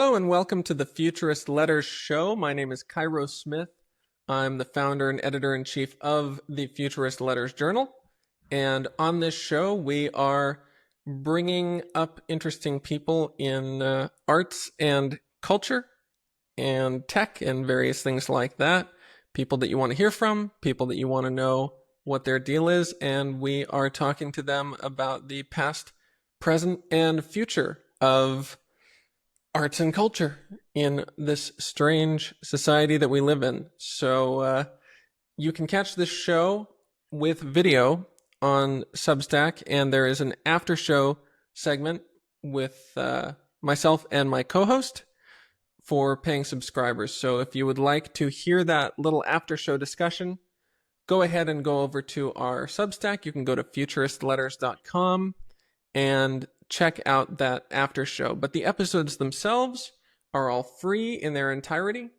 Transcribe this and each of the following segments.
Hello and welcome to the Futurist Letters Show. My name is Cairo Smith. I'm the founder and editor-in-chief of the Futurist Letters Journal. And on this show, we are bringing up interesting people in arts and culture and tech and various things like that. People that you want to hear from, people that you want to know what their deal is. And we are talking to them about the past, present, and future of arts and culture in this strange society that we live in. So you can catch this show with video on Substack, and there is an after show segment with myself and my co-host for paying subscribers. So if you would like to hear that little after show discussion, go ahead and go over to our Substack. You can go to futuristletters.com and check out that after show. But the episodes themselves are all free in their entirety.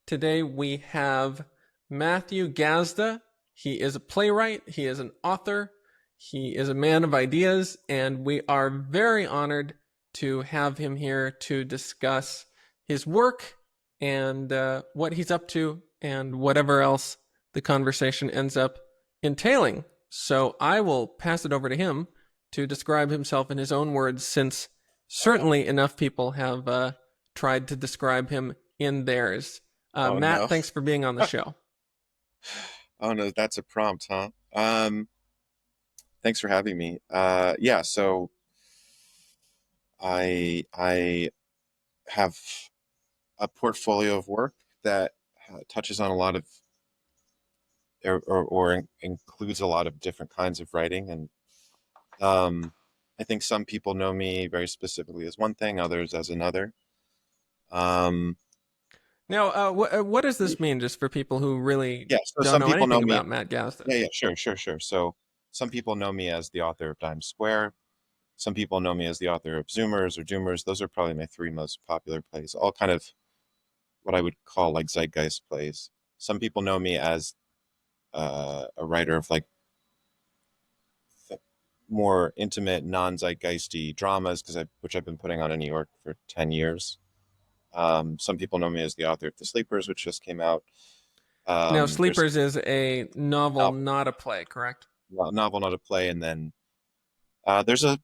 Today we have Matthew Gasda. He is a playwright. He is an author. He is a man of ideas, and we are very honored to have him here to discuss his work and what he's up to and whatever else the conversation ends up entailing. So I will pass it over to him to describe himself in his own words, since certainly enough people have tried to describe him in theirs. Matt, No. thanks for being on the show. Oh no, that's a prompt, huh? Thanks for having me. So I have a portfolio of work that touches on a lot of or includes a lot of different kinds of writing, and I think some people know me very specifically as one thing, others as another. Um, Now, what does this mean, just for people who really yeah, so don't some know people know anything me. about Matt Gasda? Yeah, sure. So some people know me as the author of Times Square. Some people know me as the author of Zoomers or Doomers. Those are probably my three most popular plays, all kind of what I would call like zeitgeist plays. Some people know me as a writer of like more intimate, non-zeitgeisty dramas, which I've been putting on in New York for 10 years. Some people know me as the author of The Sleepers, which just came out. Now, There's Sleepers is a a novel, novel, not a play, correct? novel, not a play, and then there's a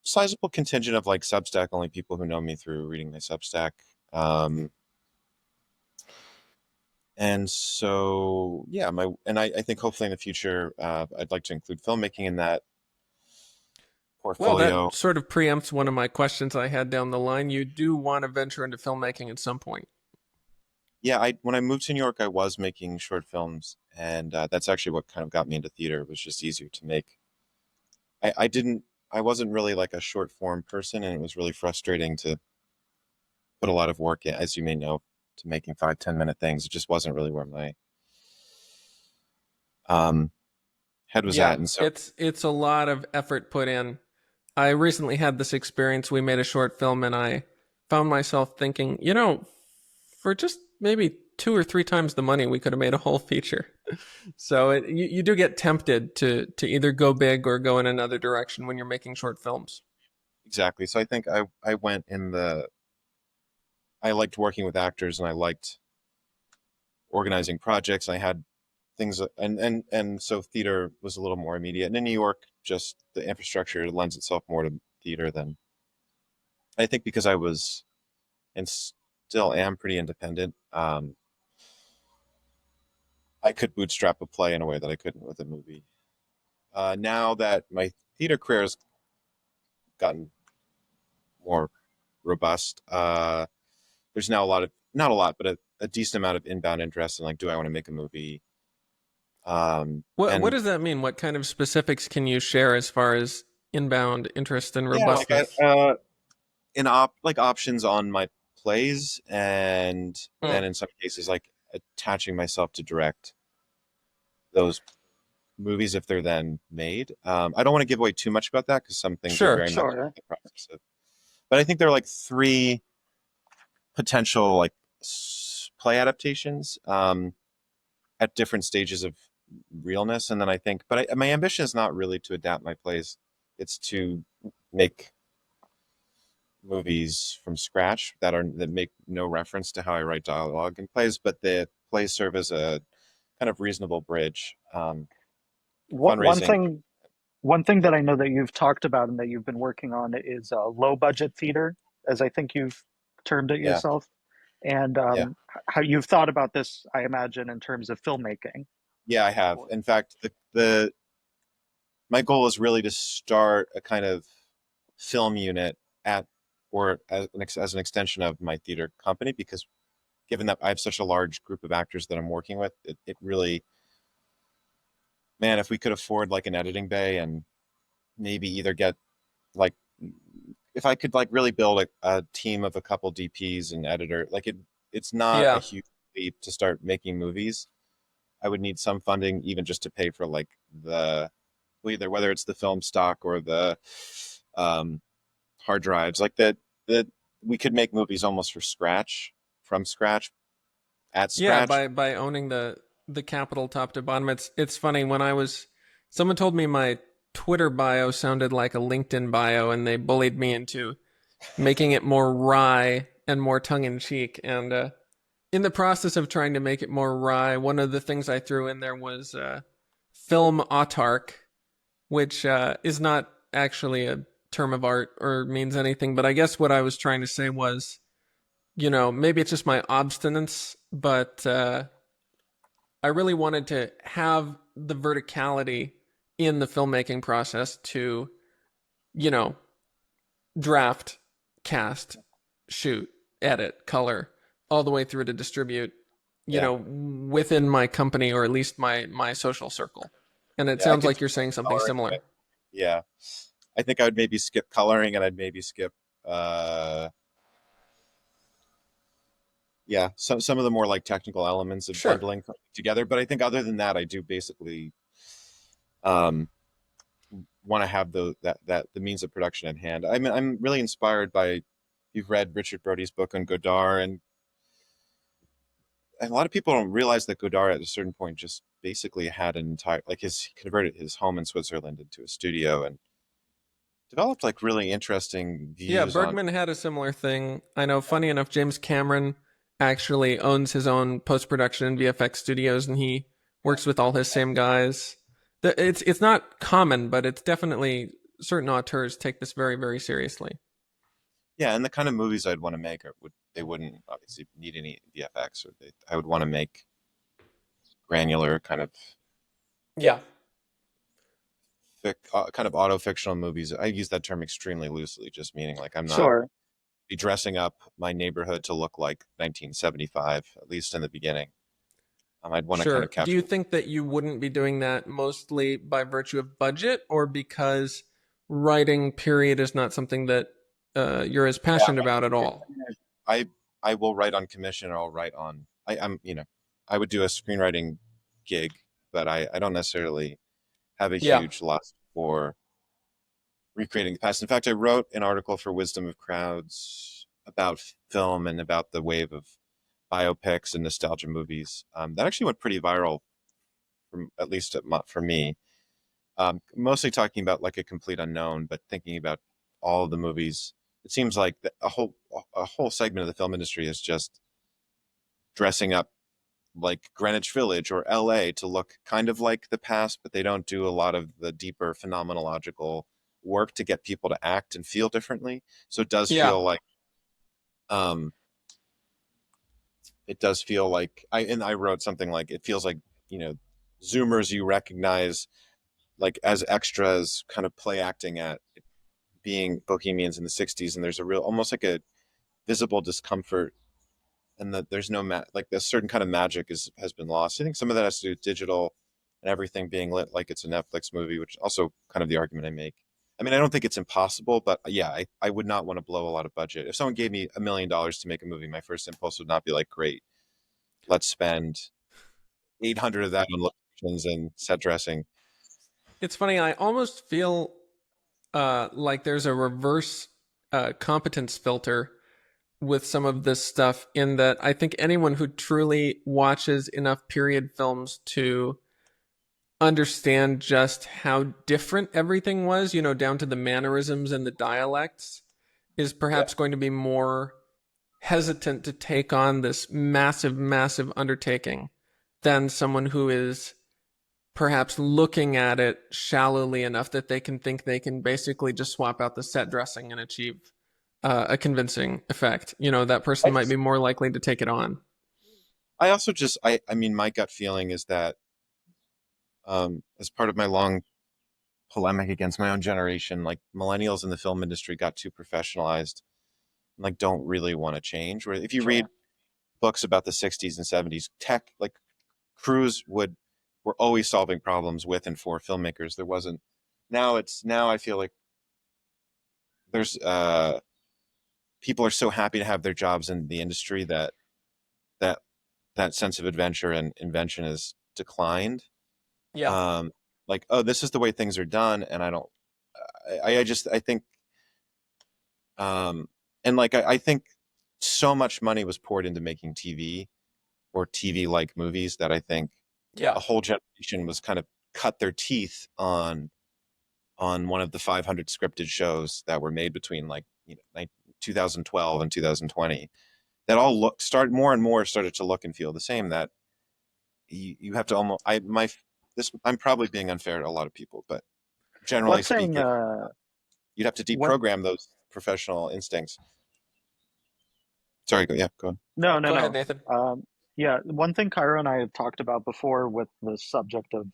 sizable contingent of like Substack only people who know me through reading my Substack. Um, and so yeah, I think hopefully in the future I'd like to include filmmaking in that Well, portfolio. that sort of preempts one of my questions I had down the line. You do want to venture into filmmaking at some point. Yeah, I when I moved to New York, I was making short films, and that's actually what kind of got me into theater. It was just easier to make. I didn't, I wasn't really like a short form person, and it was really frustrating to put a lot of work in, as you may know, to making 5, 10 minute things. It just wasn't really where my um, head was at, Yeah, and so it's a lot of effort put in. I recently had this experience. We made a short film, and I found myself thinking, for just maybe 2 or 3 times the money, we could have made a whole feature. So you do get tempted to either go big or go in another direction when you're making short films. exactly. So I think I went in the I liked working with actors, and I liked organizing projects. I had things, and so theater was a little more immediate. And in New York, just the infrastructure lends itself more to theater than I think, because I was and still am pretty independent. I could bootstrap a play in a way that I couldn't with a movie. Now that my theater career has gotten more robust, there's now a lot of, not a lot, but a decent amount of inbound interest in like, do I want to make a movie? What And does that mean? What kind of specifics can you share as far as inbound interest and yeah, like robustness? like options on my plays, and Hmm. in some cases like attaching myself to direct those movies if they're then made. I don't want to give away too much about that because some things are Sure. very much in the process of. But I think there are like three potential like play adaptations at different stages of realness, and then I think, but my ambition is not really to adapt my plays; it's to make movies from scratch that make no reference to how I write dialogue in plays, but the plays serve as a kind of reasonable bridge. What Fundraising, one thing that I know that you've talked about and that you've been working on is low budget theater, as I think you've termed it yeah, yourself, and yeah, how you've thought about this, I imagine, in terms of filmmaking. yeah. I have. In fact, the my goal is really to start a kind of film unit at or as an extension of my theater company because given that I have such a large group of actors that I'm working with, it really, man, if we could afford like an editing bay and maybe either get like, if I could like really build a team of a couple DPs and editor, like it's not a Yeah. huge leap to start making movies. I would need some funding even just to pay for like the, either whether it's the film stock or the um, hard drives, like that we could make movies almost from scratch, at Yeah, scratch. by owning the capital top to bottom. It's funny when someone told me my Twitter bio sounded like a LinkedIn bio and they bullied me into making it more wry and more tongue in cheek. And in the process of trying to make it more wry, one of the things I threw in there was film autark, which is not actually a term of art or means anything. But I guess what I was trying to say was, maybe it's just my obstinance, but I really wanted to have the verticality in the filmmaking process to, you know, draft, cast, shoot, edit, color, all the way through to distribute, Yeah, within my company or at least my social circle. And it yeah, I sounds could like do you're saying something coloring, similar. but yeah, I think I would maybe skip coloring and I'd maybe skip uh yeah, some of the more like technical elements of Sure. bundling together. But I think other than that, I do basically um, want to have the means of production at hand. I mean, I'm really inspired by you've read Richard Brody's book on Godard, and a lot of people don't realize that Godard at a certain point just basically had an entire like his he converted his home in Switzerland into a studio and developed like really interesting Yeah, views on. Bergman had a similar thing. I know, funny enough, James Cameron actually owns his own post production and VFX studios, and he works with all his same guys. It's not common, but it's definitely certain auteurs take this very, very seriously. Yeah, and the kind of movies I'd want to make they wouldn't obviously need any VFX, or I would want to make granular kind of Yeah, kind of auto fictional movies. I use that term extremely loosely, just meaning like I'm not Sure. be dressing up my neighborhood to look like 1975, at least in the beginning. I'd want to kind sure. of Do you capture. think that you wouldn't be doing that mostly by virtue of budget or because writing, period, is not something that you're as Yeah, passionate about at all? I I will write on commission, or I'll write on. I'm I would do a screenwriting gig, but I don't necessarily have a Yeah, huge lust for recreating the past. In fact, I wrote an article for Wisdom of Crowds about film and about the wave of biopics and nostalgia movies. That actually went pretty viral, from at least for me. Mostly talking about like a complete unknown, but thinking about all of the movies. It seems like a whole segment of the film industry is just dressing up like Greenwich Village or LA to look kind of like the past, but they don't do a lot of the deeper phenomenological work to get people to act and feel differently. So yeah, um it does feel like I wrote something like it feels like, you know, Zoomers you recognize like as extras kind of play acting at being bohemians in the 60s, and there's a real almost like a visible discomfort, and that there's no like this certain kind of magic has been lost. I think some of that has to do with digital and everything being lit like it's a Netflix movie, which also kind of the argument I make. I mean, I don't think it's impossible, but yeah, I would not want to blow a lot of budget. If someone gave me $1 million to make a movie, my first impulse would not be like, great, let's spend 800 of that on locations and set dressing. it's funny. I almost feel like there's a reverse competence filter with some of this stuff, in that I think anyone who truly watches enough period films to understand just how different everything was, down to the mannerisms and the dialects, is perhaps going to be more hesitant to take on this massive, massive undertaking than someone who is perhaps looking at it shallowly enough that they can think they can basically just swap out the set dressing and achieve a convincing effect. That person might be more likely to take it on. I also just, I mean, my gut feeling is that as part of my long polemic against my own generation, like millennials in the film industry got too professionalized, and, like don't really want to change. Where if you read books about the 60s and 70s, tech, like crews were always solving problems with and for filmmakers. There wasn't, now I feel like there's people are so happy to have their jobs in the industry that that sense of adventure and invention has declined. Yeah. Like, oh, this is the way things are done, and I think, and like I think so much money was poured into making TV or TV like movies that I think Yeah. a whole generation was kind of cut their teeth on one of the 500 scripted shows that were made between, like, 2012 and 2020, that all more and more started to look and feel the same. That you have to almost, I'm probably being unfair to a lot of people, but generally One thing, speaking, you'd have to one, deprogram those professional instincts. Sorry, go on. no, no, Go ahead, no. Nathan. Yeah, one thing Cairo and I have talked about before with the subject of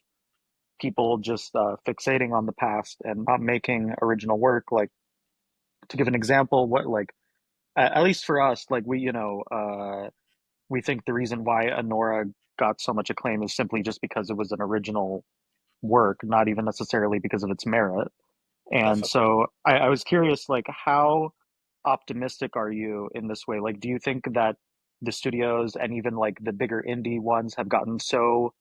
people just fixating on the past and not making original work. Like, to give an example, what like at least for us, like we think the reason why Anora got so much acclaim is simply just because it was an original work, not even necessarily because of its merit. And Definitely. so I was curious, like, how optimistic are you in this way? Like, do you think that the studios and even like the bigger indie ones have gotten so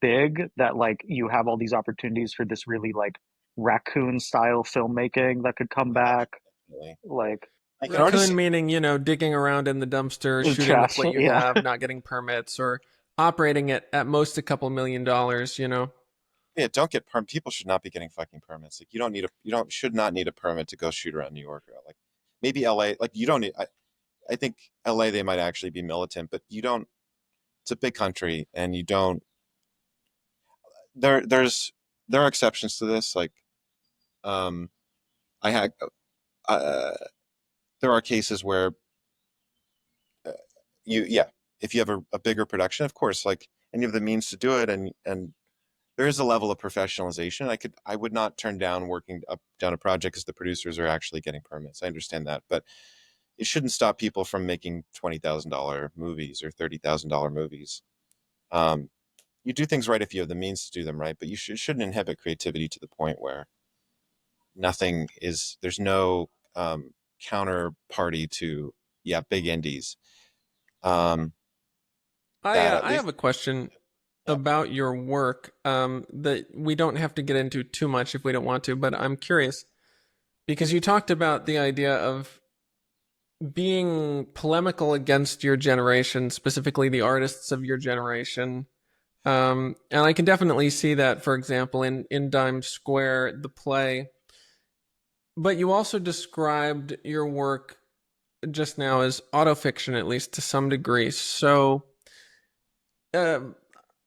big that like you have all these opportunities for this really like raccoon style filmmaking that could come Yeah, back? definitely. Like, I can already Raccoon see. meaning, digging around in the dumpster, shooting with trash. what you Yeah. have, not getting permits, or operating at most a couple $1 million. Yeah, don't get perm. People should not be getting fucking permits. Like, you don't should not need a permit to go shoot around New York. Or like maybe LA. Like, you don't need. I think LA, they might actually be militant, but you don't. It's a big country, and you don't. There are exceptions to this. Like, um, I had uh, there are cases where uh, yeah, if you have a bigger production, of course, like, and you have the means to do it, and there is a level of professionalization. I would not turn down working up down a project because the producers are actually getting permits. I understand that, but it shouldn't stop people from making $20,000 movies or $30,000 movies. Um, you do things right if you have the means to do them right, but shouldn't inhibit creativity to the point where there's no counterparty to, yeah, big indies. Um, I that uh, at I least, have a question yeah. about your work that we don't have to get into too much if we don't want to, but I'm curious because you talked about the idea of being polemical against your generation, specifically the artists of your generation. And I can definitely see that, for example, in Dime Square, the play. But you also described your work just now as autofiction, at least to some degree. So, uh,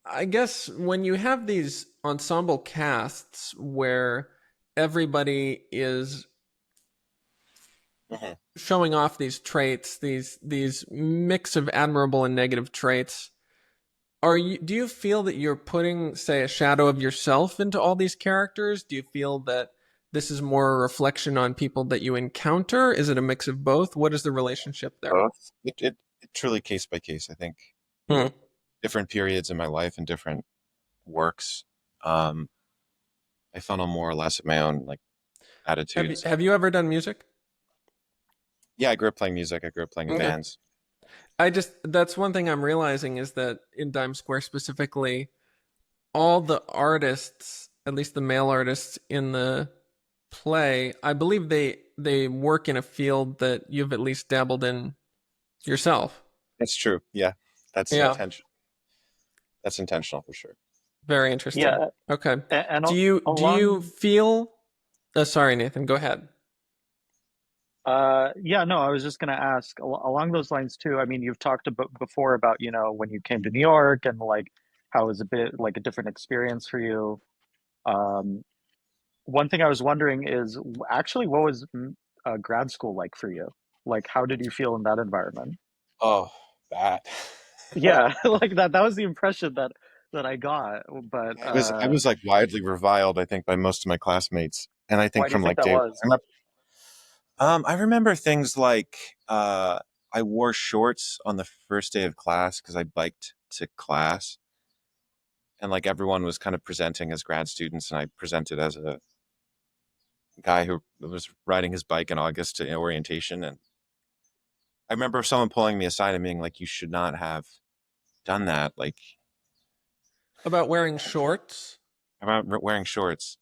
I guess when you have these ensemble casts where everybody is Mhm. showing off these traits, these mix of admirable and negative traits, do you feel that you're putting, say, a shadow of yourself into all these characters? Do you feel that this is more a reflection on people that you encounter? Is it a mix of both? What is the relationship there? Both. It truly case by case. I think, Hmm. different periods in my life and different works, um, I funnel more or less of my own, like, Have you attitudes. have you ever done music? Yeah, I grew up playing music. I grew up playing in Okay. bands. That's one thing I'm realizing is that in Dime Square specifically, all the artists, at least the male artists in the play, I believe they work in a field that you've at least dabbled in yourself. That's true. Yeah, that's Yeah, intentional. That's intentional for sure. very interesting. Yeah. Okay. And Do you along feel sorry, Nathan, go ahead. Yeah, no, I was just going to ask along those lines too. I mean, you've talked about before about, when you came to New York and like how it was a bit like a different experience for you. Um, One thing I was wondering is actually what was grad school like for you? Like, how did you feel in that environment? Oh, bad. Yeah, like that was the impression that I got. But I was like widely reviled, I think, by most of my classmates, and I why think do you from think like that day one. was? I remember things like I wore shorts on the first day of class because I biked to class, and like everyone was kind of presenting as grad students, and I presented as a guy who was riding his bike in August to orientation. And I remember someone pulling me aside and being like, "You should not have done that." Like About wearing shorts about wearing shorts.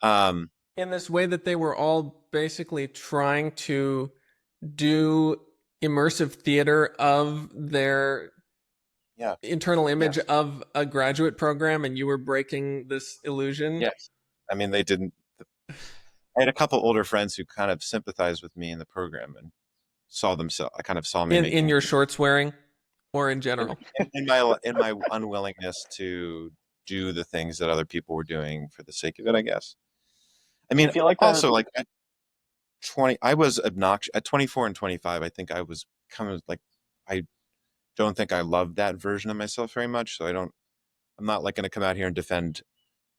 Um, in this way that they were all basically trying to do immersive theater of their yeah, internal yeah, image of a graduate program, and you were breaking this illusion yes. I mean, they didn't. I had a couple older friends who kind of sympathized with me in the program and saw themselves. I kind of saw me in making your shorts wearing or in general. in my unwillingness to do the things that other people were doing for the sake of it. I guess. I Do you mean, feel like that? also like at 20, I was obnoxious. At 24 and 25, I think I was kind of like I don't think I loved that version of myself very much. So I don't. I'm not like going to come out here and defend.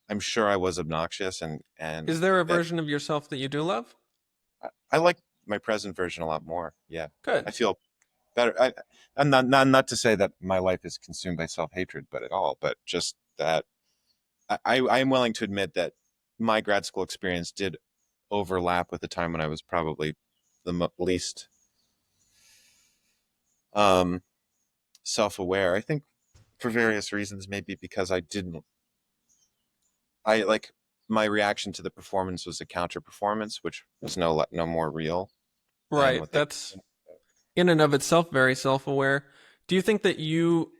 I'm sure I was obnoxious and Is there a that version of yourself that you do love? I like my present version a lot more. Yeah, Good. I feel better. I'm not to say that my life is consumed by self hatred, but at all. But just that I am willing to admit that my grad school experience did overlap with the time when I was probably the least um, self aware. I think for various reasons, maybe because I didn't. I like my reaction to the performance was a counter performance, which was no more real than Right. what they. That's in and of itself very self aware. Do you think that you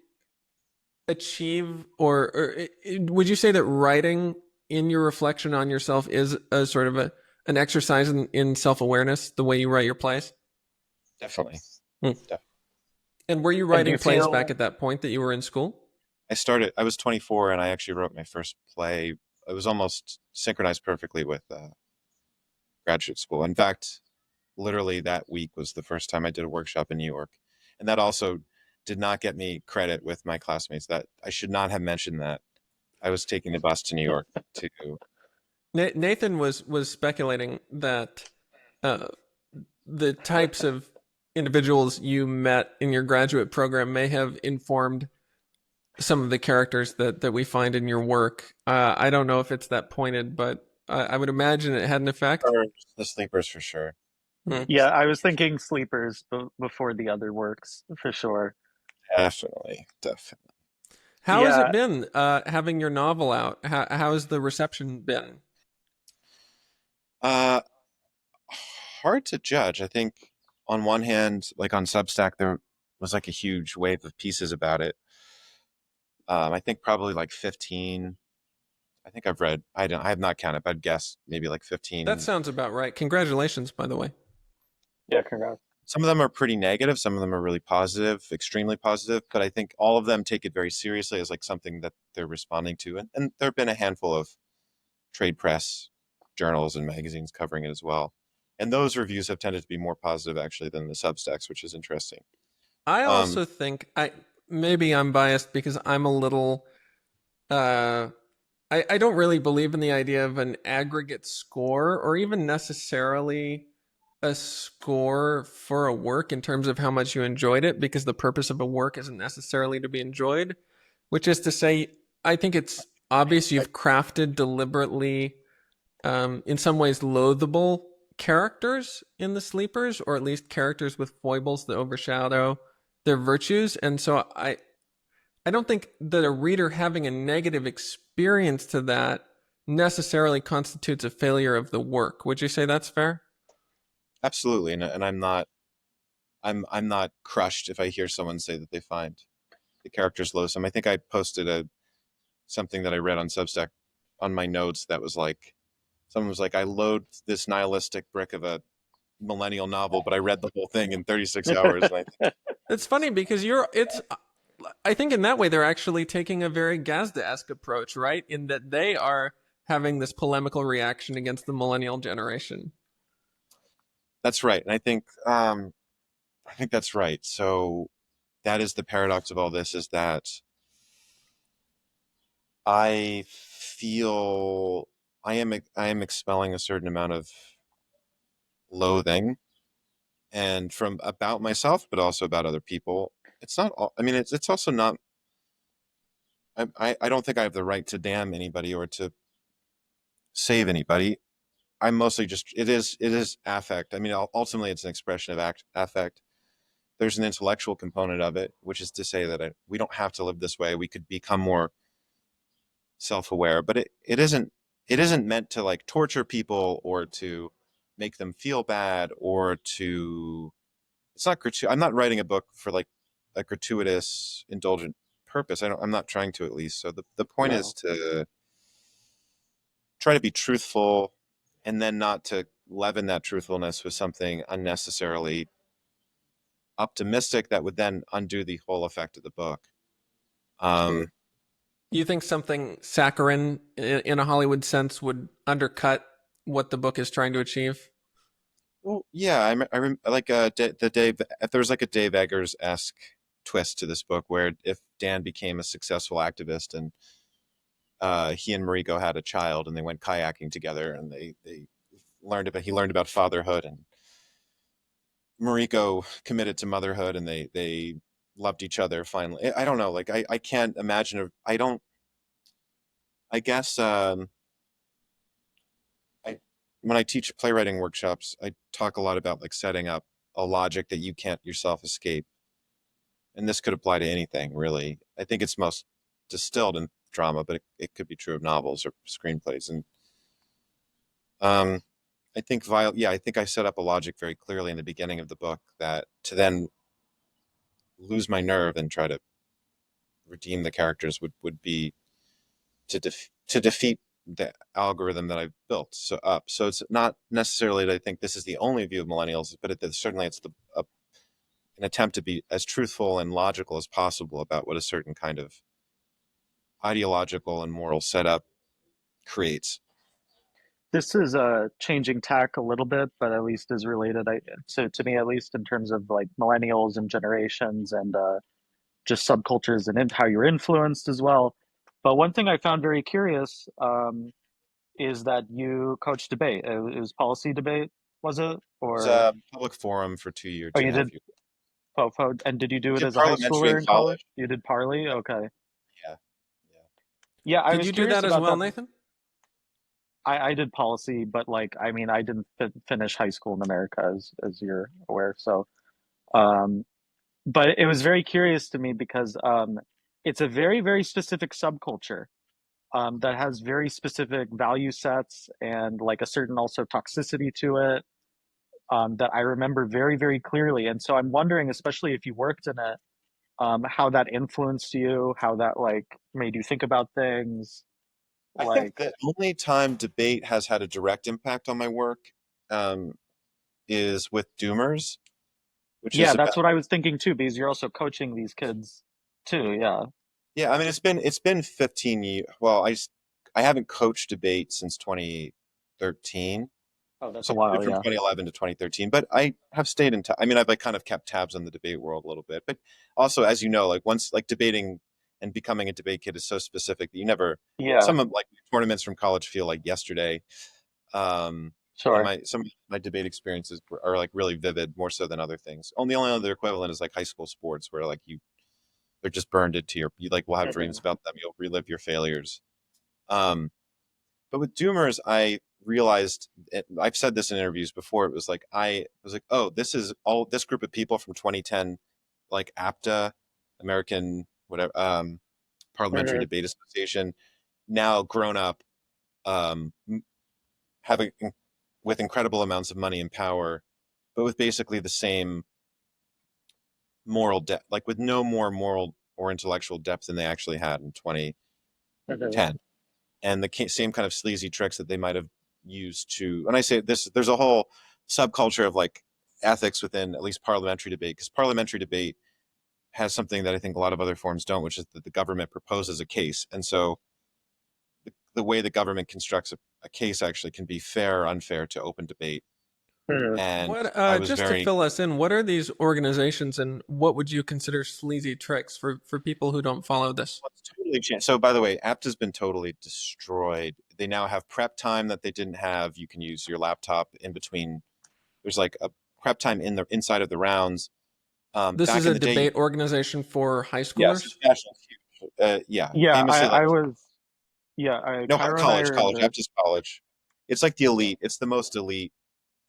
achieve, would you say that writing in your reflection on yourself is a sort of an exercise in self awareness, the way you write your plays? Definitely. Hmm. Definitely. And were you And do writing you plays back feel at that point that you were in school? I was 24 and I actually wrote my first play. It was almost synchronized perfectly with graduate school. In fact, literally that week was the first time I did a workshop in New York. And that also did not get me credit with my classmates. That I should not have mentioned that. I was taking the bus to New York to Nathan was speculating that uh, the types of individuals you met in your graduate program may have informed some of the characters that we find in your work. I don't know if it's that pointed, but I would imagine it had an effect. or the sleepers for sure. Hmm. Yeah, I was thinking sleepers before the other works for sure. Definitely, definitely. How has it Yeah, been having your novel out? How has the reception been? Uh, hard to judge. I think on one hand, like on Substack, there was like a huge wave of pieces about it. I think probably like 15. I think I've read. I have not counted, but I'd guess maybe like That 15. sounds about right. Congratulations, by the way. yeah, congrats. Some of them are pretty negative. Some of them are really positive, extremely positive. But I think all of them take it very seriously as like something that they're responding to. And there have been a handful of trade press journals and magazines covering it as well. And those reviews have tended to be more positive actually than the Substacks, which is interesting. I Um, also think maybe I'm biased because I'm a little uh, I don't really believe in the idea of an aggregate score or even necessarily a score for a work in terms of how much you enjoyed it, because the purpose of a work isn't necessarily to be enjoyed, which is to say, I think it's obvious you've crafted deliberately, in some ways, loathable characters in the sleepers, or at least characters with foibles that overshadow their virtues. And so I don't think that a reader having a negative experience to that necessarily constitutes a failure of the work. Would you say that's fair? Absolutely, and I'm not crushed if I hear someone say that they find the characters loathsome. I think I posted a something that I read on Substack on my notes that was like someone was like, I load this nihilistic brick of a millennial novel, but I read the whole thing in 36 hours. And It's funny because I think in that way they're actually taking a very Gasda-esque approach, right? In that they are having this polemical reaction against the millennial generation. that's right. And I think that's right. So that is the paradox of all this, is that I feel I am expelling a certain amount of loathing, and from about myself, but also about other people. It's not all, I mean, it's also not, I don't think I have the right to damn anybody or to save anybody. I'm mostly just, it is affect. I mean, ultimately it's an expression of affect. There's an intellectual component of it, which is to say that we don't have to live this way. We could become more self-aware, but it isn't meant to like torture people or to make them feel bad or to, it's not gratuitous. I'm not writing a book for like a gratuitous indulgent purpose. I'm not trying to, at least. So the point is No. to try to be truthful, and then not to leaven that truthfulness with something unnecessarily optimistic that would then undo the whole effect of the book. Sure. You think something saccharine in a Hollywood sense would undercut what the book is trying to achieve? Well, yeah, like the Dave. There's like a Dave Eggers-esque twist to this book, where if Dan became a successful activist and he and Mariko had a child and they went kayaking together, and they he learned about fatherhood, and Mariko committed to motherhood, and they loved each other finally. I don't know, like I can't imagine. I don't. I guess I when I teach playwriting workshops, I talk a lot about like setting up a logic that you can't yourself escape, and this could apply to anything really. I think it's most distilled in drama, but it could be true of novels or screenplays. And um, I think I think I set up a logic very clearly in the beginning of the book, that to then lose my nerve and try to redeem the characters would be to defeat the algorithm that I've built up. So it's not necessarily that I think this is the only view of millennials, but certainly it's an attempt to be as truthful and logical as possible about what a certain kind of ideological and moral setup creates. This is changing tack a little bit, but at least is related to me, at least in terms of like millennials and generations and just subcultures and how you're influenced as well. But one thing I found very curious is that you coach debate. It was policy debate, was it? It was Or a public forum for oh, two you and a half did years. and did you do I it did as a high parliamentary schooler in in college? college. You did parley? Okay. Yeah, yeah. Yeah, I Did was you do curious that as about well, that. Nathan? I did policy, but like, I mean, I didn't finish high school in America, as you're aware. So, um, but it was very curious to me because it's a very, very specific subculture that has very specific value sets and like a certain also toxicity to it that I remember very, very clearly. And so I'm wondering, especially if you worked in it, how that influenced you, how that like made you think about things. I think Like, the only time debate has had a direct impact on my work um, is with Doomers, which yeah, is that's about, what I was thinking too, because you're also coaching these kids too. Yeah. yeah. I mean, it's been 15 years. Well, I haven't coached debate since 2013. Oh, that's So a I did while. from Yeah. 2011 to 2013, but I have stayed in touch. I mean, I've like kind of kept tabs on the debate world a little bit, but also, as you know, like once like debating and becoming a debate kid is so specific that you never, Yeah. some of like tournaments from college feel like yesterday. Um, and Sure. some of my debate experiences are like really vivid, more so than other things. The only other equivalent is like high school sports, where like they're just burned into you like will have dreams Hmm. about them. You'll relive your failures. Um, but with Doomers, I realized I've said this in interviews before. It was like I was like, oh, this is all this group of people from 2010, like APTA, American whatever Parliamentary Hmm. Debate Association, now grown up, um, having with incredible amounts of money and power, but with basically the same moral depth, like with no more moral or intellectual depth than they actually had in 2010, Hmm. and the same kind of sleazy tricks that they might have used to. And I say this, there's a whole subculture of like ethics within at least parliamentary debate, because parliamentary debate has something that I think a lot of other forms don't, which is that the government proposes a case. And so the way the government constructs a case actually can be fair or unfair to open debate. Mhm. And What I was just to very, fill us in, what are these organizations and what would you consider sleazy tricks for people who don't follow this? well, it's totally changed. So by the way, apt has been totally destroyed. They now have prep time that they didn't have. You can use your laptop in between. There's like a prep time in the inside of the rounds. This is Back a in the day, debate organization for high yes, schoolers. it's national huge. Yeah, Yeah, famously I like was, yeah, no Cairo and I college, are in college, the, Apt's college. It's like the elite. It's the most elite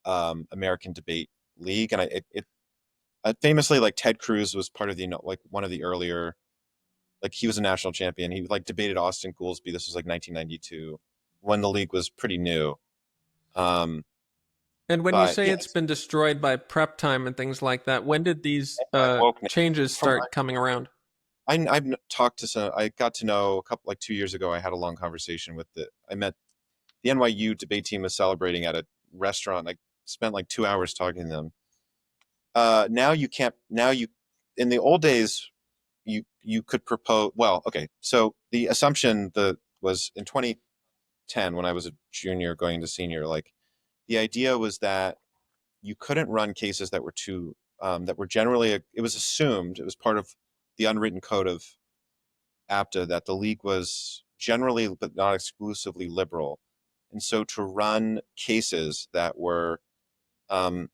American debate league, and famously like Ted Cruz was part of the like one of the earlier, like he was a national champion. He like debated Austin Goolsbee. This was like 1992 when the league was pretty new. Um, And when you but say yeah, it's been destroyed by prep time and things like that, when did these by wokeness. changes From start coming around? I've talked to some. I got to know a couple like 2 years ago. I had a long conversation with I met the NYU debate team was celebrating at a restaurant. I spent like 2 hours talking to them. Now you can't. Now you in the old days you could propose. Well, okay. So the assumption the was in 2010 when I was a junior going to senior. Like the idea was that you couldn't run cases that were too that were generally it was assumed it was part of the unwritten code of APTA that the league was generally but not exclusively liberal, and so to run cases that were um,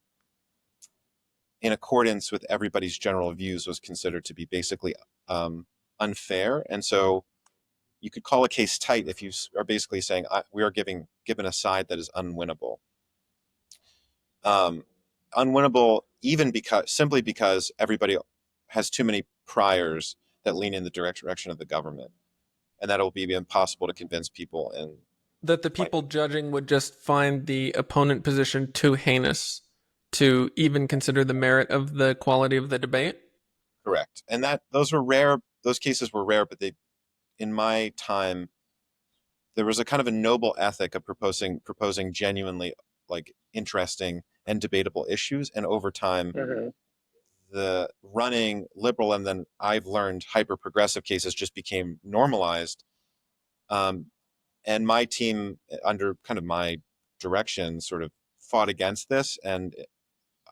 in accordance with everybody's general views was considered to be basically unfair. And so you could call a case tight if you are basically saying we are given a side that is unwinnable. Um, Unwinnable even because simply because everybody has too many priors that lean in the direction of the government, and that'll be impossible to convince people. And That the like people judging would just find the opponent position too heinous to even consider the merit of the quality of the debate? correct, and that those were rare. Those cases were rare, but they in my time there was a kind of a noble ethic of proposing genuinely like interesting and debatable issues, and over time Mhm. the running liberal and then I've learned hyper progressive cases just became normalized. um, and my team under kind of my direction sort of fought against this, and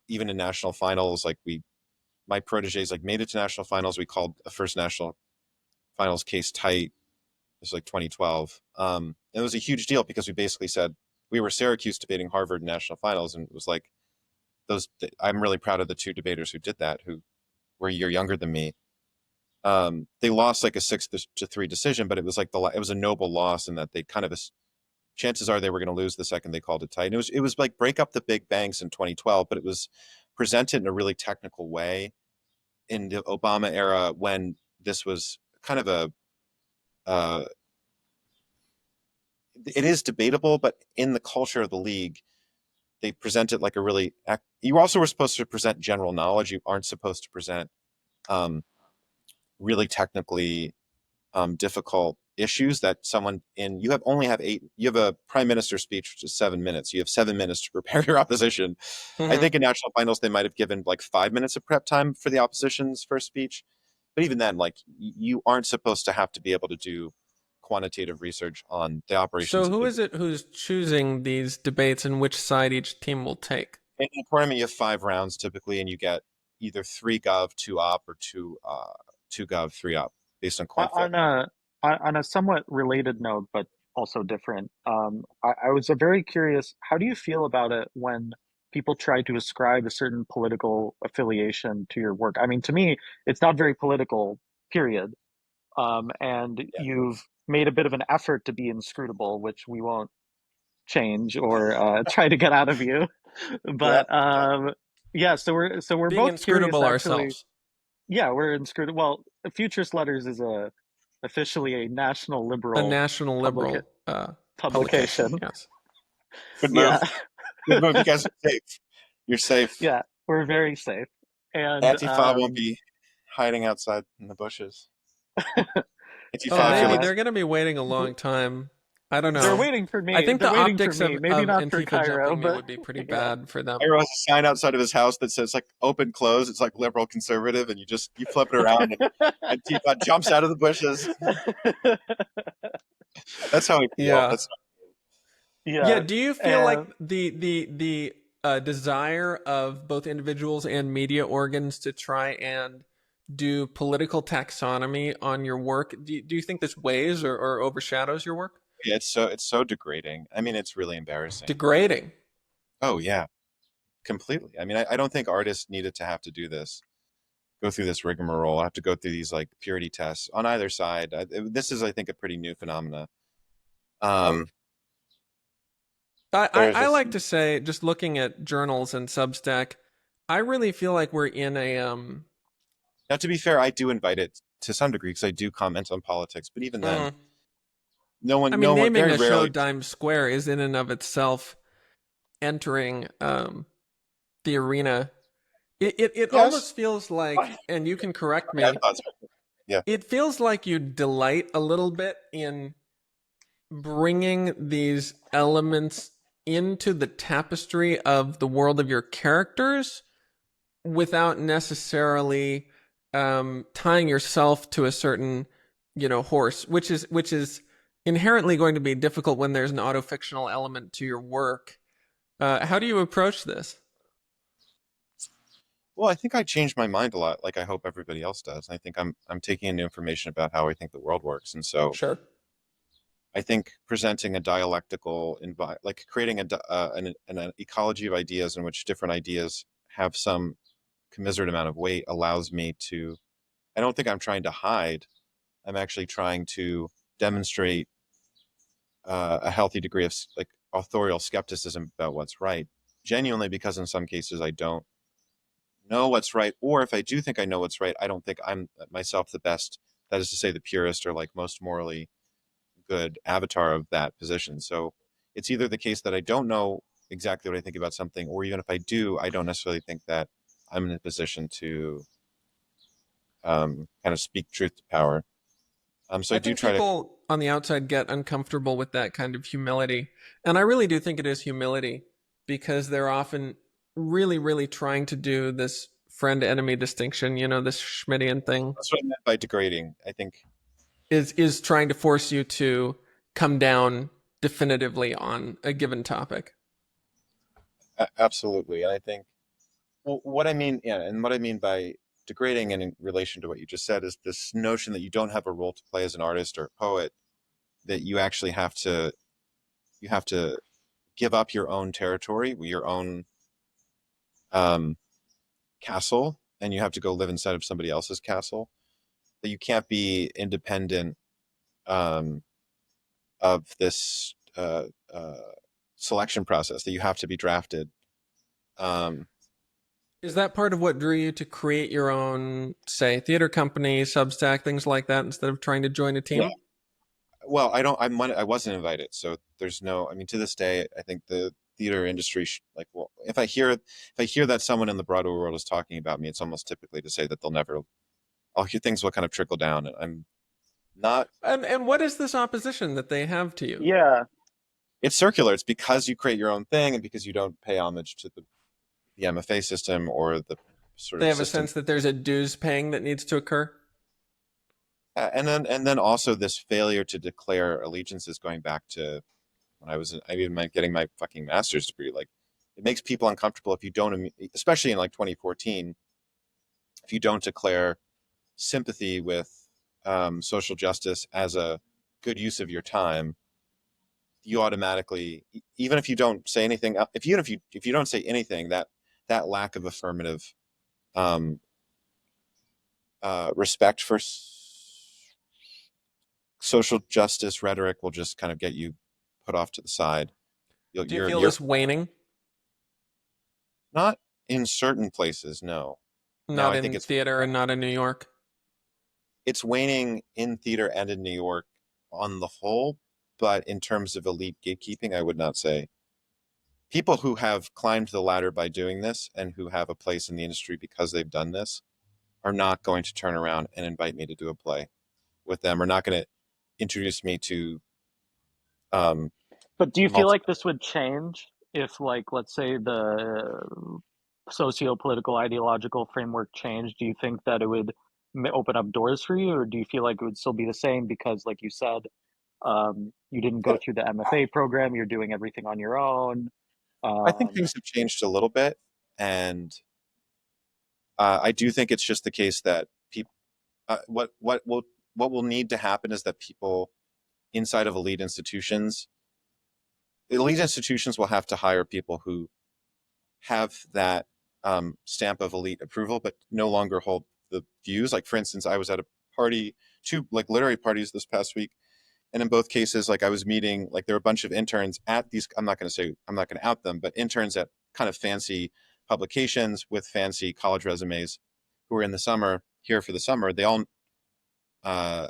even in national finals like we my proteges like made it to national finals. We called a first national finals case tight. It was like 2012. It was a huge deal because we basically said we were Syracuse debating Harvard in national finals, and it was like those. I'm really proud of the two debaters who did that, who were a year younger than me. They lost like a 6-3 decision, but it was like it was a noble loss in that they kind of chances are they were going to lose the second they called it tight. And it was like break up the big banks in 2012, but it was presented in a really technical way in the Obama era when this was kind of a uh, it is debatable, but in the culture of the league, they present it like a really. You also were supposed to present general knowledge. You aren't supposed to present um, really technically difficult issues that someone in you have only have eight. You have a prime minister speech which is 7 minutes. You have 7 minutes to prepare your opposition. I Mm-hmm. think in national finals they might have given like 5 minutes of prep time for the opposition's first speech, but even then, like you aren't supposed to have to be able to do quantitative research on the So operations of who the. is it who's choosing these debates and which side each team will take? In a tournament, you have 5 rounds typically, and you get either 3 gov, 2 op, or 2 gov, 3 op, based on coin flip. On a somewhat related note, but also different, I was very curious. How do you feel about it when people try to ascribe a certain political affiliation to your work? I mean, to me, it's not very political, period. And Yeah, you've made a bit of an effort to be inscrutable, which we won't change or try to get out of you. yeah, But yeah, so we're Being both curious, inscrutable actually. ourselves. Yeah, we're inscrutable. Well, Futurist Letters is officially a national A liberal national publica liberal publication, publication. yes. good Yeah, move. Good move. You guys are safe. You're safe. yeah, we're very safe. And Antifa won't be hiding outside in the bushes. Oh, Antifa, I feel maybe like yeah, they're going to be waiting a long time I don't They're know. waiting for I me. think They're the waiting for optics me. Maybe of not for Antifa Cairo, jumping me but would be pretty yeah. bad for them. Cairo has a sign outside of his house that says like open close. It's like liberal conservative, and you flip it around, and Antifa jumps out of the bushes. That's how I feel. Yeah. That's Yeah, Yeah. do you feel like And the desire of both individuals and media organs to try and do political taxonomy on your work, do you think this weighs or overshadows your work? it's so degrading. I mean, it's really embarrassing. Degrading. Oh yeah, completely. I mean, I don't think artists needed to have to do this, go through this rigmarole. I have to go through these like purity tests on either side. This is, I think, a pretty new phenomena. Um, there's I a like to say, just looking at journals and Substack, I really feel like we're in a Now, to be fair, I do invite it to some degree because I do comment on politics, but even then, mm, I no mean, one, naming very a show rarely. Dime Square is in and of itself entering the arena. It Yes, almost feels like, and you can correct yeah, me, yeah, it feels like you delight a little bit in bringing these elements into the tapestry of the world of your characters without necessarily tying yourself to a certain, horse, which is inherently going to be difficult when there's an autofictional element to your work. How do you approach this? Well, I think I changed my mind a lot, like I hope everybody else does. I think I'm taking in new information about how I think the world works, and so Sure. I think presenting a dialectical like creating an ecology of ideas in which different ideas have some commiserate amount of weight allows me to. I don't think I'm trying to hide. I'm actually trying to demonstrate a healthy degree of like authorial skepticism about what's right, genuinely, because in some cases I don't know what's right, or if I do think I know what's right, I don't think I'm myself the best. That is to say, the purest or like most morally good avatar of that position. So it's either the case that I don't know exactly what I think about something, or even if I do, I don't necessarily think that I'm in a position to kind of speak truth to power. So I I do think try to. people on the outside get uncomfortable with that kind of humility. And I really do think it is humility because they're often really, really trying to do this friend enemy distinction, this Schmittian thing That's what I meant by degrading. I think is trying to force you to come down definitively on a given topic. absolutely, and I think well, what I mean, yeah, and what I mean by degrading and in relation to what you just said is this notion that you don't have a role to play as an artist or a poet, that you have to give up your own territory, your own um, castle, and you have to go live inside of somebody else's castle. That you can't be independent um, of this selection process. That you have to be drafted. Um, Is that part of what drew you to create your own, say, theater company, Substack, things like that, instead of trying to join a yeah. team? Well, I don't. I wasn't invited, so there's no. I mean, to this day, I think the theater industry, like, well, if I hear that someone in the Broadway world is talking about me, it's almost typically to say that they'll never. I'll hear things will kind of trickle down, and I'm not. And what is this opposition that they have to you? yeah. It's circular. It's because you create your own thing, and because you don't pay homage to the MFA system or the sort They of have a system. sense that there's a dues paying that needs to occur. And then also this failure to declare allegiances going back to when I even getting my fucking master's degree. Like, it makes people uncomfortable if you don't, especially in like 2014, if you don't declare sympathy with social justice as a good use of your time. You automatically, even if you don't say anything, if you don't say anything, that lack of affirmative um, respect for social justice rhetoric will just kind of get you put off to the side. Do you feel You're this waning? not in certain places. No, now Not I think in theater and not in New York. it's waning in theater and in New York on the whole, but in terms of elite gatekeeping, I would not say. People who have climbed the ladder by doing this and who have a place in the industry because they've done this are not going to turn around and invite me to do a play with them, are not going to introduce me to Um, But do you feel multi- like this would change if, like, let's say the socio-political ideological framework changed? Do you think that it would open up doors for you, or do you feel like it would still be the same because, like you said, you didn't go through the MFA program, you're doing everything on your own? I think Um, things have changed a little bit, and I do think it's just the case that people. What will need to happen is that people inside of elite institutions will have to hire people who have that stamp of elite approval, but no longer hold the views. Like, for instance, I was at a party, two like literary parties this past week, and in both cases, like I was meeting, like there were a bunch of interns at these. I'm not going to out them, but interns at kind of fancy publications with fancy college resumes, who were in the summer here for the summer. They all uh,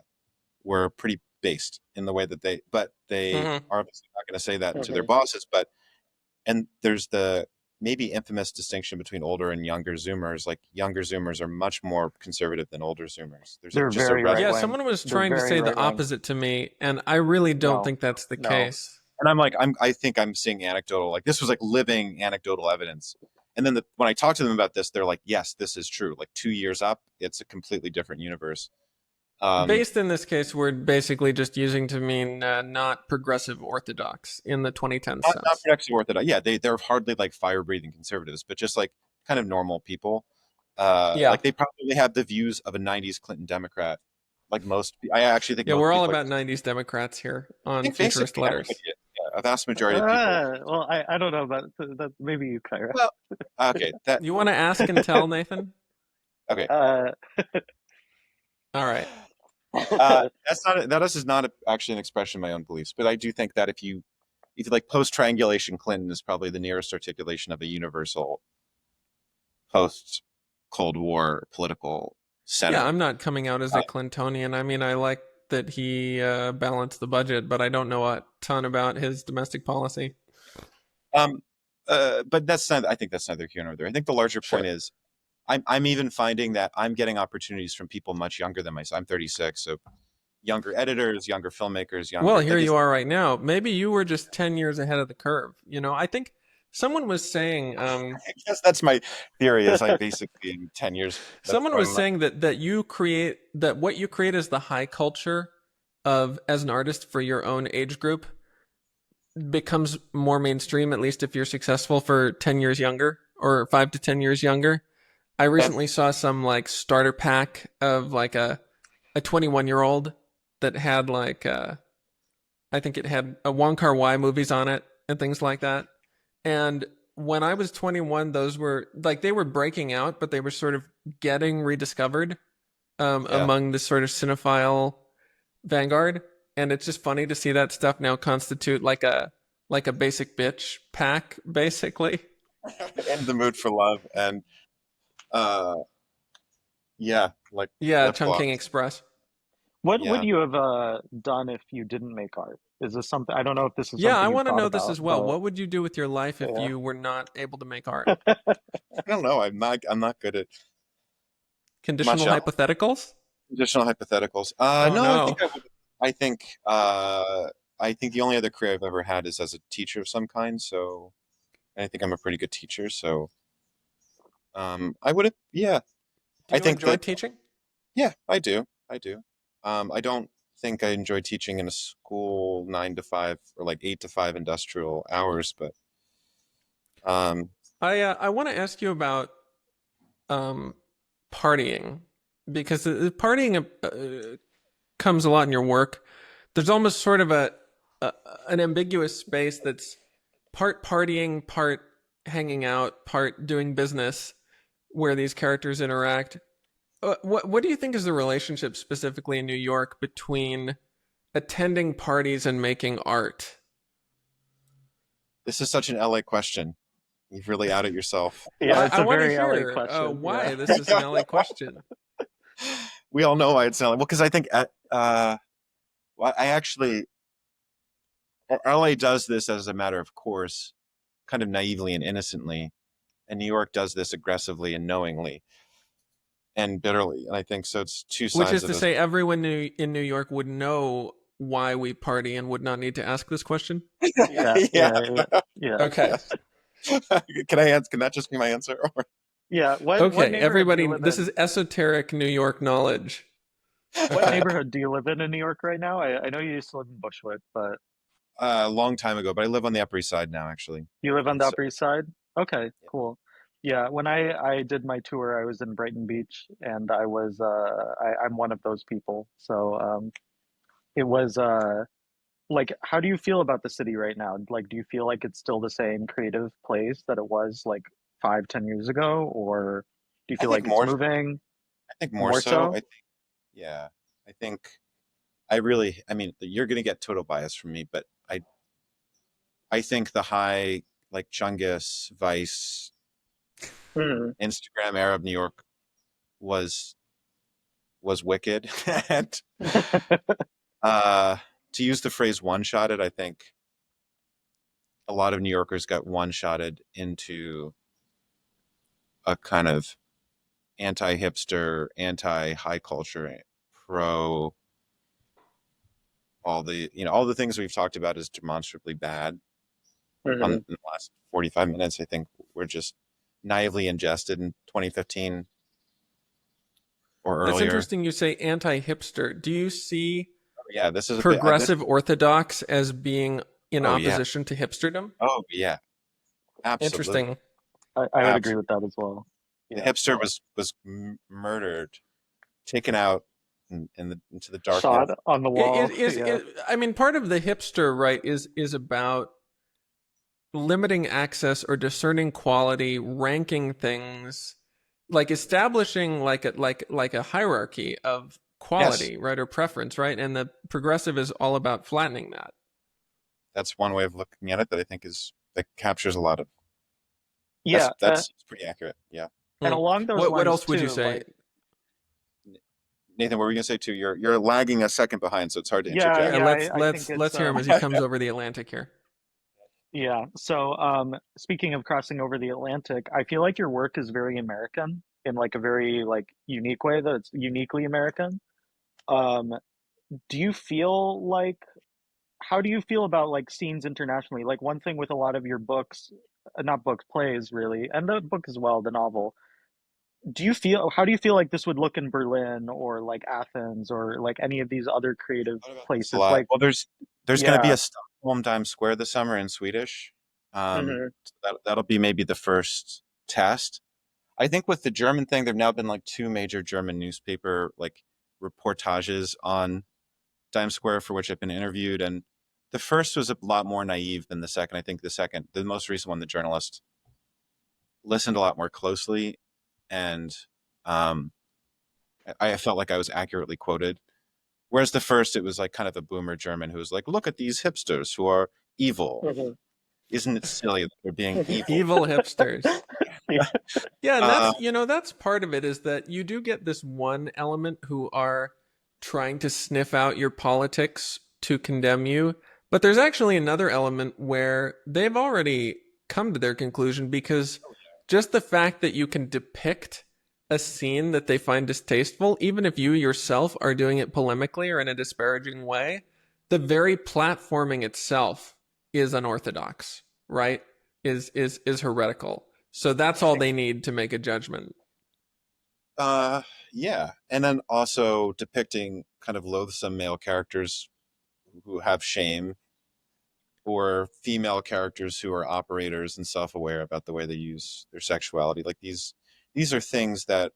were pretty based in the way that but they Mhm. are obviously not going to say that to their mhm. bosses. But and there's the maybe infamous distinction between older and younger Zoomers. Like younger Zoomers are much more conservative than older Zoomers. There's They're just a very right Yeah, wing. someone was They're trying to very say the right wing. opposite to me, and I really don't No, think that's the no. case. and I'm like I think I'm seeing anecdotal, like this was like living anecdotal evidence. And then when I talk to them about this, they're like, yes, this is true. Like 2 years up, it's a completely different universe. Um, Based in this case, we're basically just using to mean not progressive orthodox in the 2010 not sense. progressive orthodox. Yeah, they're hardly like fire breathing conservatives, but just like kind of normal people. Yeah. Like they probably have the views of a '90s Clinton Democrat. Like I actually think Yeah, most we're all people. about 90s Democrats here I on think Futurist basically Letters. everybody, yeah, a vast majority of people. Well, I don't know about that. Maybe you, Kyra. Well, okay, that You want to ask and tell, Nathan? okay. uh, All right. That is not actually an expression of my own beliefs, but I do think that if you like post triangulation, Clinton is probably the nearest articulation of a universal post Cold War political Yeah, center. I'm not coming out as a Clintonian. I mean, I like that he balanced the budget, but I don't know a ton about his domestic policy. Um, but that's not. I think that's neither here nor there. I think the larger point Sure. is, I'm even finding that I'm getting opportunities from people much younger than myself. I'm 36, so younger editors, younger filmmakers, Well, younger here like you it's. are right now. Maybe you were just 10 years ahead of the curve. I think someone was saying, I guess that's my theory. Is I basically in 10 years. That's someone why was I'm not. saying that what you create is the high culture of as an artist for your own age group becomes more mainstream, at least if you're successful for 10 years younger or 5 to 10 years younger. I That's recently saw some like starter pack of like a 21-year-old that had like I think it had a Wong Kar-wai movies on it and things like that. And when I was 21, those were like they were breaking out, but they were sort of getting rediscovered yeah. among the sort of cinephile vanguard. And it's just funny to see that stuff now constitute like a basic bitch pack, basically. In the mood for love and uh yeah, like Yeah, lip gloss. Chungking Express. what would Yeah. you have done if you didn't make art? Is this something? I don't know if this is Yeah, I something you've want to thought know this about, as well. but What would you do with your life if yeah. you were not able to make art? I don't know. I'm not good at much Conditional else. hypotheticals? Additional hypotheticals. Oh No, I no. think I would. I think. I think the only other career I've ever had is as a teacher of some kind. So, and I think I'm a pretty good teacher. So, I would have. Yeah, Do I you think enjoy that. teaching? Yeah, I do. I do. I don't think I enjoy teaching in a school 9 to 5 or like 8 to 5 industrial hours, but um, I want to ask you about um partying because partying comes a lot in your work. There's almost sort of a an ambiguous space that's part partying, part hanging out, part doing business, where these characters interact. What do you think is the relationship specifically in New York between attending parties and making art? this is such an LA question. You've really outed yourself. Yeah, it's I a want to very LA hear question. Yeah. why this is an LA question. We all know why it's LA. Well, because I think well, I actually LA does this as a matter of course, kind of naively and innocently, and New York does this aggressively and knowingly and bitterly. And I think so. It's two Which sides is of to this. say, everyone in New York would know why we party and would not need to ask this question? Yeah, Yeah. Okay. yes. Can I answer? Can that just be my answer? Yeah. What Okay, neighborhood do you everybody, live this in? is esoteric New York knowledge. What Okay. neighborhood do you live in New York right now? I know you used to live in Bushwick, but A long time ago, but I live on the Upper East Side now, actually. you live on And the so, Upper East Side? Okay, yeah. cool. Yeah, when I did my tour, I was in Brighton Beach, and I'm one of those people. So it was like, how do you feel about the city right now? Like, do you feel like it's still the same creative place that it was like 5, 10 years ago, or do you I feel think like it's more. moving I think more more so. so? Yeah. I think I really. I mean, you're gonna get total bias from me, but I think the high like Chungus, Vice, Hmm. Instagram era of New York was wicked, and uh, to use the phrase "one-shotted," I think a lot of New Yorkers got one-shotted into a kind of anti-hipster, anti-high culture, pro all the things we've talked about as demonstrably bad on Hmm. in the last 45 minutes. I think we're just naively ingested in 2015 or That's earlier. interesting you say anti-hipster. Do you see Yeah, this is a bit. This. progressive orthodox as being in Oh yeah. opposition to hipsterdom? Oh yeah. Absolutely. Interesting. I would agree with Absolutely. that as well. The Yeah. hipster was murdered, taken out into the darkness. Shot on the It wall. is. Yeah. I mean, part of the hipster right is about limiting access or discerning quality, ranking things, like establishing like a hierarchy of Yes, quality, right, or preference, right? And the progressive is all about flattening that. that's one way of looking at it that I think is that captures a lot of. Yeah. That's pretty accurate. Yeah. And Hmm. along those What lines else would you too, say? like, Nathan, what were you gonna say too? You're lagging a second behind, so it's hard to yeah, Yeah, interject. yeah, let's I let's think it's let's hear him as he comes over the Atlantic here. yeah. So, speaking of crossing over the Atlantic, I feel like your work is very American in like a very like unique way that it's uniquely American. Um, do you feel like how do you feel about like scenes internationally? Like one thing with a lot of your books, not books, plays really, and the book as well, the novel. How do you feel like this would look in Berlin or like Athens or like any of these other creative Thought about this a places? lot. Like, Well, there's going to be yeah. a Stockholm Times Square this summer in Swedish. Hmm. So that'll be maybe the first test. I think with the German thing, there've now been like two major German newspaper like reportages on Times Square for which I've been interviewed, and the first was a lot more naive than the second. I think the most recent one, the journalist listened a lot more closely, and um, I felt like I was accurately quoted. Whereas the first, it was like kind of a boomer German who was like, "Look at these hipsters who are evil. Hmm. Isn't it silly that they're being evil?" Evil hipsters. Yeah. Yeah, and Uh, that's part of it is that you do get this one element who are trying to sniff out your politics to condemn you, but there's actually another element where they've already come to their conclusion because just the fact that you can depict a scene that they find distasteful, even if you yourself are doing it polemically or in a disparaging way, the very platforming itself is unorthodox, right? Is heretical. So that's all they need to make a judgment. uh, yeah, and then also depicting kind of loathsome male characters who have shame, or female characters who are operators and self-aware about the way they use their sexuality. Like these are things that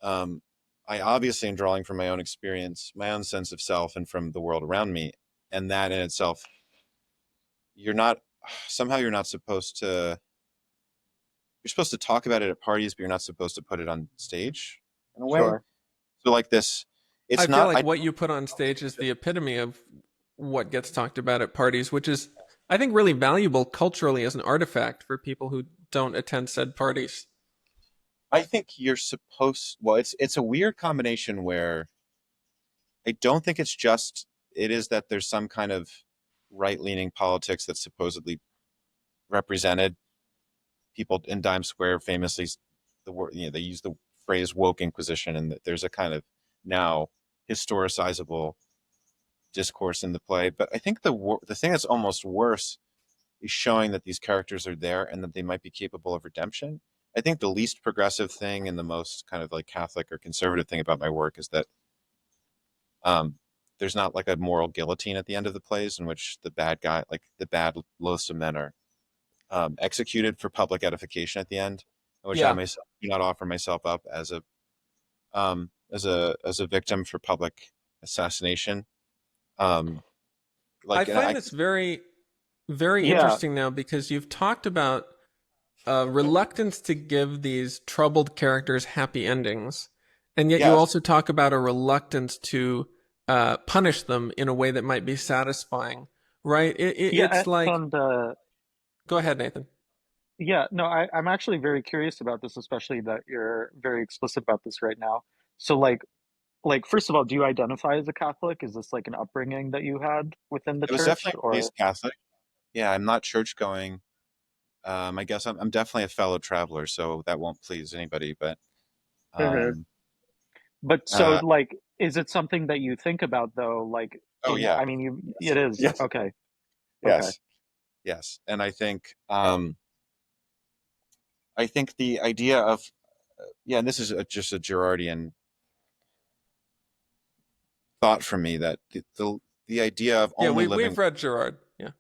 um, I obviously am drawing from my own experience, my own sense of self, and from the world around me. And that in itself, you're not somehow you're not supposed to. You're supposed to talk about it at parties, but you're not supposed to put it on stage in a way. Sure. So like this, I it's feel not. like what you put on stage is the epitome of what gets talked about at parties, which is, I think, really valuable culturally as an artifact for people who don't attend said parties. I think you're supposed. Well, it's a weird combination where I don't think it's just. It is that there's some kind of right-leaning politics that's supposedly represented. People in Times Square famously, the word they use the phrase "woke inquisition," and that there's a kind of now historicizable discourse in the play. But I think the thing that's almost worse is showing that these characters are there and that they might be capable of redemption. I think the least progressive thing and the most kind of like Catholic or conservative thing about my work is that um, there's not like a moral guillotine at the end of the plays in which the bad guy, like the bad loathsome men, are executed for public edification at the end, in which I Yeah. myself do not offer myself up as a victim for public assassination. Um, I like, and find I this very, very Yeah, interesting now because you've talked about reluctance to give these troubled characters happy endings, and yet you yes, also talk about a reluctance to punish them in a way that might be satisfying, right? yeah, It's like, and go ahead, Nathan. yeah, no, I'm actually very curious about this, especially that you're very explicit about this right now. So like first of all, do you identify as a Catholic? Is this like an upbringing that you had within the it was church, definitely or? raised Catholic. Yeah, I'm not church going. I guess I'm definitely a fellow traveler, so that won't please anybody. But Mhm. um, But so uh, like, is it something that you think about though? Like oh in, yeah, I mean, you, yes, it is. yes, Okay. Okay. yes, yes. And I think the idea of yeah, and this is just a Gerardian thought for me that the idea of Yeah, only we've living, read Gerard. Yeah.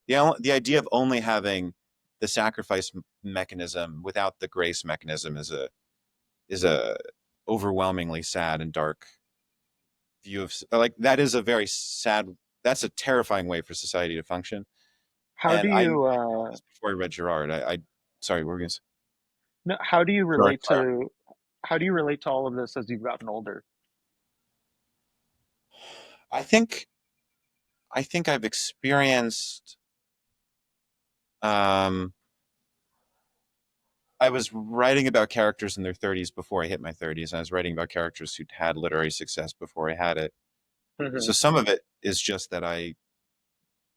yeah, the idea of only having the sacrifice mechanism without the grace mechanism is a overwhelmingly sad and dark view of like that is a very sad, that's a terrifying way for society to function. How do And I knew you this before I read Gerard. I sorry, we're gonna no, how do you Gerard relate Clark. to how do you relate to all of this as you've gotten older? I think I've experienced um I was writing about characters in their 30s before I hit my 30s, and I was writing about characters who'd had literary success before I had it. So Mhm. some of it is just that I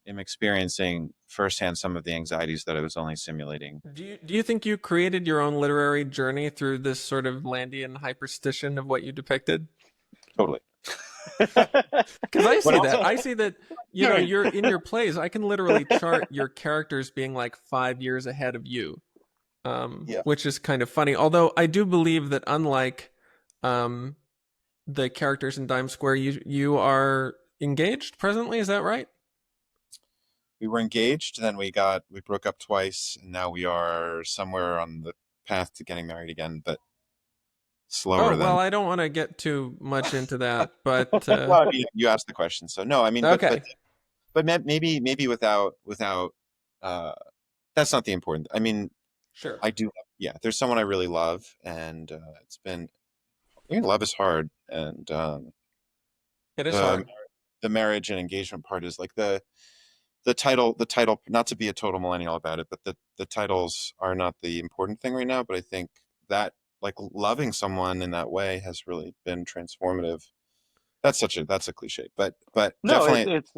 am experiencing firsthand some of the anxieties that I was only simulating. Do you think you created your own literary journey through this sort of Landian hyperstition of what you depicted? Totally. Because I What see else? that. I see that, you're in your plays. I can literally chart your characters being like 5 years ahead of you, Yeah. which is kind of funny. Although I do believe that unlike um, the characters in Dime Square, you are engaged presently. Is that right? We were engaged, then we broke up twice, and now we are somewhere on the path to getting married again, but Oh, slower well, than. I don't want to get too much into that, but Well, you asked the question, so no. I mean, okay, but maybe without uh, that's not the important. I mean, sure. I do. Yeah, there's someone I really love, and it's been. Love is hard, and It is the hard. the marriage and engagement part is like the title. Not to be a total millennial about it, but the titles are not the important thing right now. But I think that like loving someone in that way has really been transformative. That's a cliche, but No, definitely. it's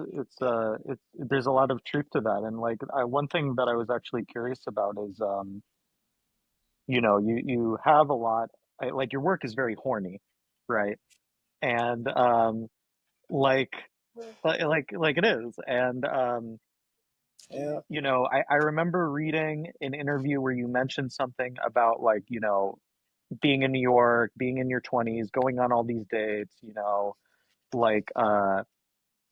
there's a lot of truth to that. And like one thing that I was actually curious about is you have a lot like your work is very horny, right? And like like it is. And Yeah. I remember reading an interview where you mentioned something about like, being in New York, being in your 20s, going on all these dates, like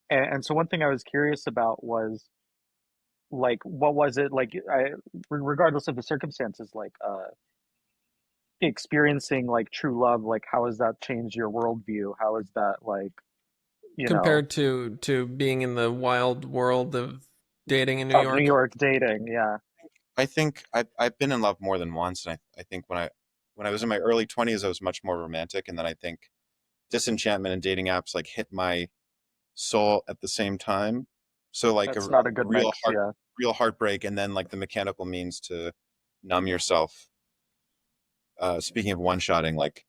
and so one thing I was curious about was like what was it like regardless of the circumstances, like experiencing like true love, like how has that changed your worldview? How is that like, you know, Compared to being in the wild world of dating in New of New York. York dating? Yeah. I think I've been in love more than once, and I think when I was in my early 20s, I was much more romantic, and then I think disenchantment and dating apps like hit my soul at the same time. So like That's not a a good mix, yeah. real heartbreak, and then like the mechanical means to numb yourself. Speaking of one-shotting, like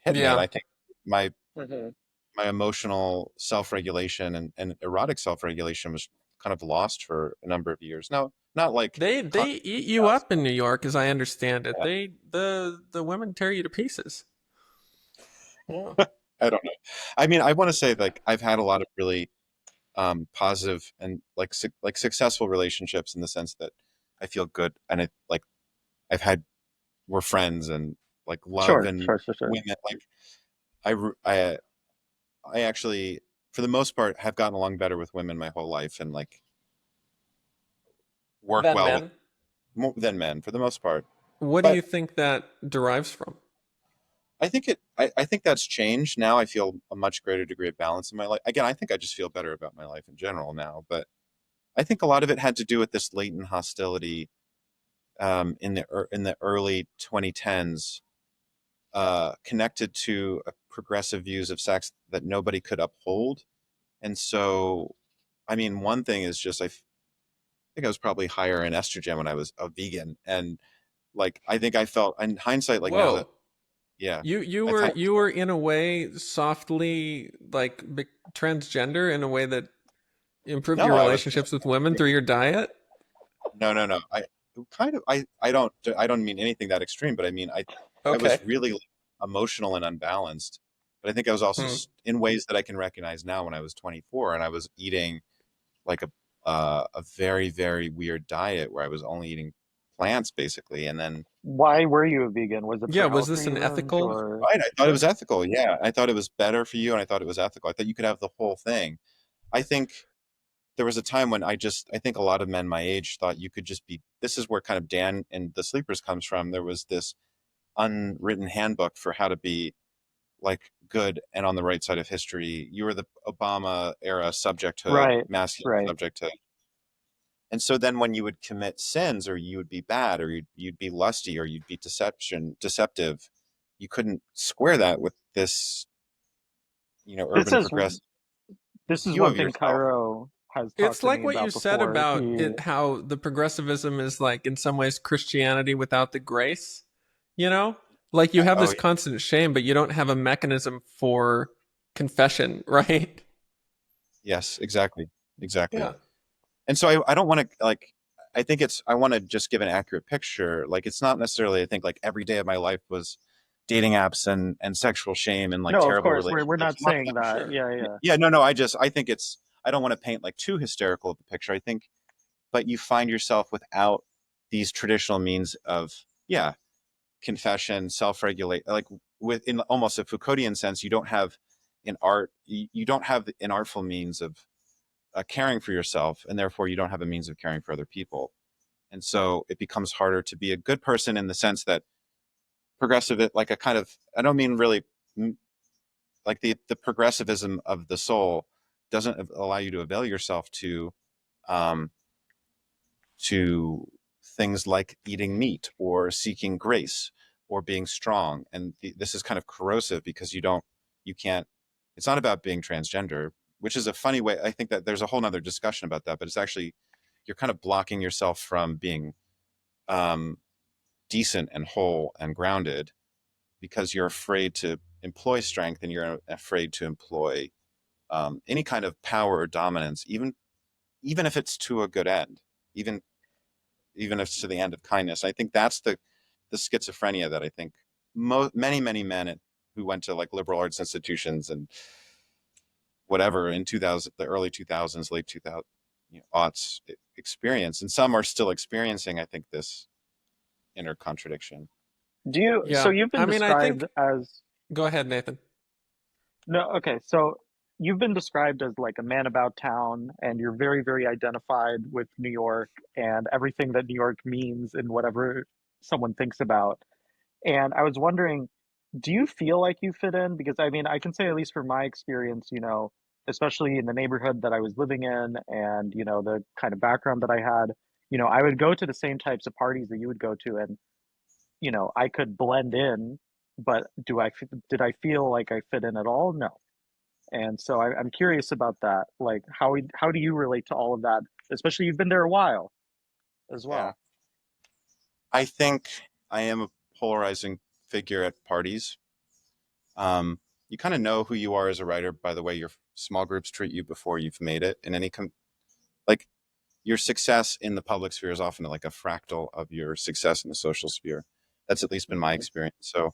hit me, and Yeah. I think my Hmm. my emotional self-regulation and erotic self-regulation was kind of lost for a number of years. No, not like They eat you up in New York, as I understand it. The women tear you to pieces. Yeah. I don't know. I mean, I want to say like I've had a lot of really positive and like successful relationships in the sense that I feel good and it like I've had we're friends and like love Sure, and sure, sure, sure. women like I re- I actually for the most part have gotten along better with women my whole life and like work Than well with men. more than men for the most part. What do But you think that derives from? I think that's changed now. I feel a much greater degree of balance in my life. Again, I think I just feel better about my life in general now. But I think a lot of it had to do with this latent hostility in the early 2010s, connected to progressive views of sex that nobody could uphold. And so, I mean, one thing is just think I was probably higher in estrogen when I was a vegan, and like I think I felt in hindsight, like now that Whoa. yeah, You I were thought you were in a way softly like transgender in a way that improved no, your I was relationships with women through your diet? no. I don't mean anything that extreme, but I mean I Okay. was really like, emotional and unbalanced. But I think I was also Hmm. in ways that I can recognize now when I was 24 and I was eating like a very weird diet where I was only eating plants basically, and then Why were you a vegan? Was it Yeah, for was health this an reasons ethical or? right, I thought it was choice? ethical. Yeah, I thought it was better for you, and I thought it was ethical. I thought you could have the whole thing. I think there was a time when I think a lot of men my age thought you could just be. This is where kind of Dan and the Sleepers comes from. There was this unwritten handbook for how to be like good and on the right side of history. You were the Obama era subjecthood, Right, masculine right. subjecthood. And so then when you would commit sins or you would be bad or you'd be lusty or you'd be deceptive, you couldn't square that with this, This urban is progressive this is view one of thing yourself. Cairo has It's talked to like me what you about said before. about He it, how the progressivism is like in some ways Christianity without the grace, you know? Like you Yeah, have oh this yeah. constant shame, but you don't have a mechanism for confession, right? Yes, exactly. Yeah. And so I don't want to like I think it's I want to just give an accurate picture. Like it's not necessarily I think like every day of my life was dating apps and sexual shame and like No, of terrible course, we're relationships. not Not saying that, that. Sure. Yeah, yeah. yeah, no, I think it's I don't want to paint like too hysterical of a picture. I think but you find yourself without these traditional means of yeah, confession, self-regulate like in almost a Foucauldian sense, you don't have you don't have an artful means of caring for yourself, and therefore you don't have a means of caring for other people. And so it becomes harder to be a good person in the sense that progressive, like a kind of, I don't mean really like the progressivism of the soul doesn't allow you to avail yourself um, to things like eating meat or seeking grace or being strong. And this is kind of corrosive because you can't, it's not about being transgender, which is a funny way. I think that there's a whole nother discussion about that, but it's actually, you're kind of blocking yourself from being um, decent and whole and grounded because you're afraid to employ strength and you're afraid to employ any kind of power or dominance, even if it's to a good end, even even if it's to the end of kindness. I think that's the schizophrenia that I think many men who went to like liberal arts institutions and whatever in 2000, the early 2000s, late 2000, aughts experience, and some are still experiencing. I think this inner contradiction. Do you, so Yeah. you've been I mean, I described think as, go ahead, Nathan. no, okay, so you've been described as like a man about town, and you're very, very identified with New York and everything that New York means and whatever someone thinks about. And I was wondering, do you feel like you fit in? Because I mean, I can say at least from my experience, especially in the neighborhood that I was living in and, the kind of background that I had, I would go to the same types of parties that you would go to, and, I could blend in, but did I feel like I fit in at all? No. And so I'm curious about that. Like, how do you relate to all of that? Especially you've been there a while as Yeah, well. I think I am a polarizing figure at parties. You kind of know who you are as a writer by the way your small groups treat you before you've made it in any like your success in the public sphere is often like a fractal of your success in the social sphere. That's at least been my experience. So,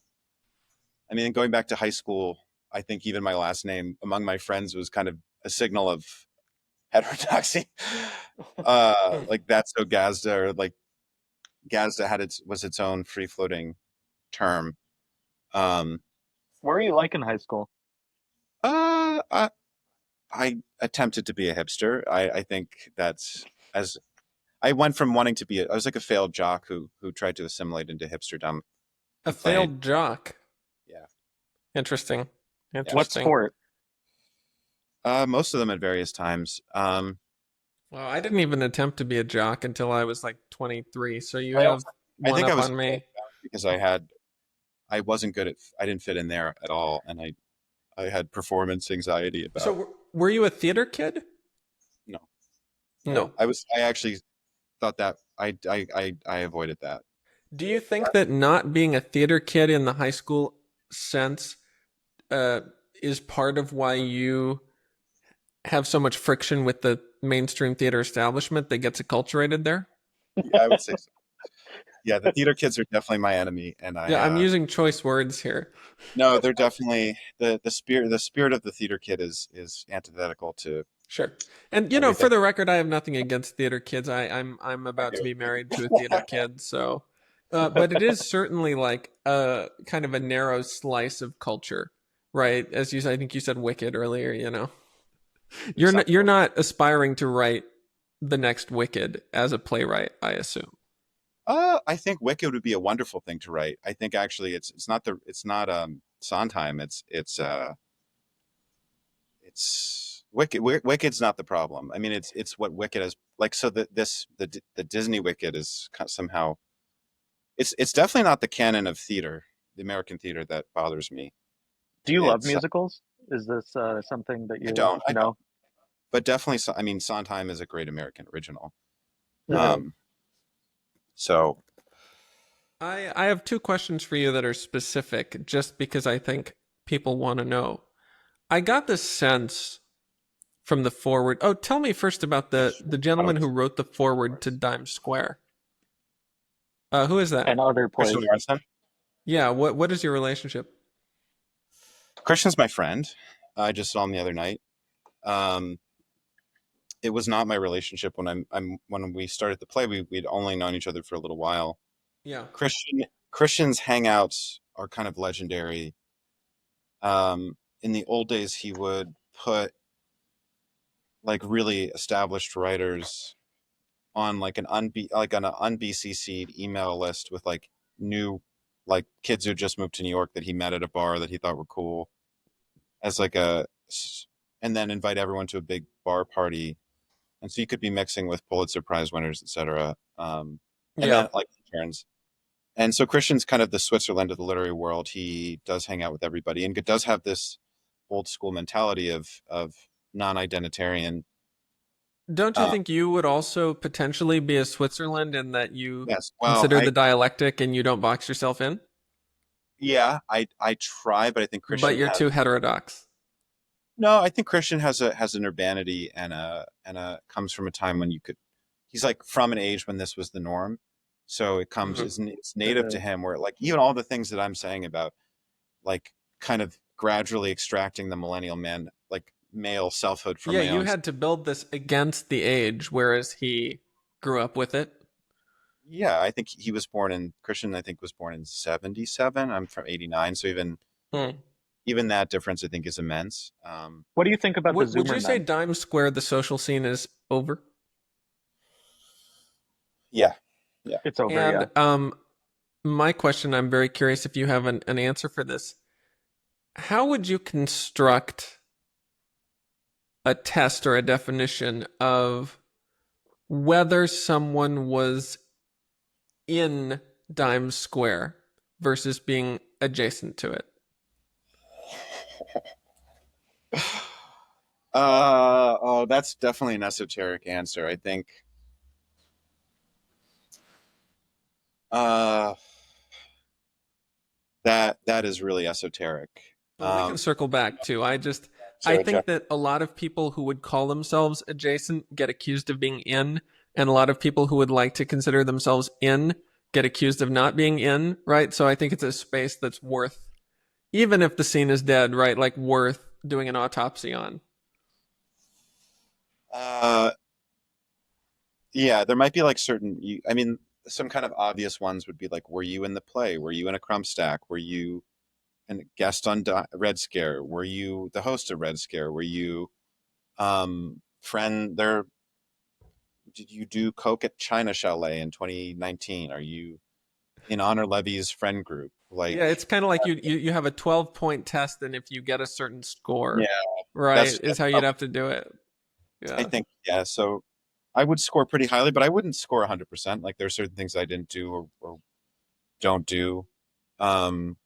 I mean, going back to high school, I think even my last name among my friends was kind of a signal of heterodoxy. Like that's so Gasda, or like Gasda was its own free floating term. Um, What were you like in high school? uh, I, I attempted to be a hipster. I think that's as I went from wanting to I was like a failed jock who tried to assimilate into hipsterdom. A And played. failed jock. Yeah. Interesting. What sport? Most of them at various times. Well, I didn't even attempt to be a jock until I was like 23. So you I have also- I one think up I was on me. because I wasn't good I didn't fit in there at all, and I had performance anxiety about. So were you a theater kid? No. No. I actually thought that I avoided that. Do you think that not being a theater kid in the high school sense is part of why you have so much friction with the mainstream theater establishment that gets acculturated there? Yeah, I would say so. Yeah, the theater kids are definitely my enemy, and I'm using choice words here. No, they're definitely the spirit of the theater kid is antithetical to. Sure. And you know, for the record, I have nothing against theater kids. I'm about to be married to a theater kid, so but it is certainly like a kind of a narrow slice of culture, right? I think you said Wicked earlier, you know. You're not aspiring to write the next Wicked as a playwright, I assume. I think Wicked would be a wonderful thing to write. I think actually it's not Sondheim. It's Wicked. Wicked's not the problem. I mean, it's what Wicked is like. So the Disney Wicked is somehow it's definitely not the canon of theater, the American theater, that bothers me. Do you love musicals? Is this something that you I know? don't. But definitely, I mean, Sondheim is a great American original. Mm-hmm. So I have two questions for you that are specific, just because I think people want to know. I got the sense from the foreword. Oh, tell me first about the gentleman who wrote the foreword to Dime Square. Who is that? And other plays. Christian Lorenzen? Yeah. What is your relationship? Christian's my friend. I just saw him the other night. It was not my relationship when when we started the play. We'd only known each other for a little while. Yeah. Christian's hangouts are kind of legendary. In the old days, he would put like really established writers on like on an unBCC'd email list with like new like kids who just moved to New York that he met at a bar that he thought were cool, as like and then invite everyone to a big bar party. And so you could be mixing with Pulitzer Prize winners, etc. And then like turns. And so Christian's kind of the Switzerland of the literary world. He does hang out with everybody and does have this old school mentality of non-identitarian. Don't you think you would also potentially be a Switzerland in that you well, consider the dialectic and you don't box yourself in? Yeah, I try, but I think Christian. But you're too heterodox. No, I think Christian has an urbanity and comes from a time when he's like from an age when this was the norm. So it comes, it's native to him, where like even all the things that I'm saying about like kind of gradually extracting the millennial man, like male selfhood from you had to build this against the age, whereas he grew up with it. Yeah, I think Christian, I think, was born in 77. I'm from 89. So even that difference, I think, is immense. What do you think about the Zoomer Would you say Dime Square, the social scene, is over? Yeah. It's over, and, my question, I'm very curious if you have an answer for this. How would you construct a test or a definition of whether someone was in Dime Square versus being adjacent to it? That's definitely an esoteric answer. I think that is really esoteric. Well, we can circle back too. I think that a lot of people who would call themselves adjacent get accused of being in, and a lot of people who would like to consider themselves in get accused of not being in, right? So I think it's a space that's worth even if the scene is dead, right? Like worth doing an autopsy on. Uh, yeah, there might be like certain. I mean, some kind of obvious ones would be like, were you in the play? Were you in a crumb stack? Were you a guest on Red Scare? Were you the host of Red Scare? Were you friend there? Did you do coke at China Chalet in 2019? Are you in Honor Levy's friend group? Like, Yeah, it's kind of like you have a 12-point test, and if you get a certain yeah, score, right, is that's how you'd probably, have to do it. I Yeah. think, yeah. So I would score pretty highly, but I wouldn't score 100%. Like, there are certain things I didn't do or don't do. Um,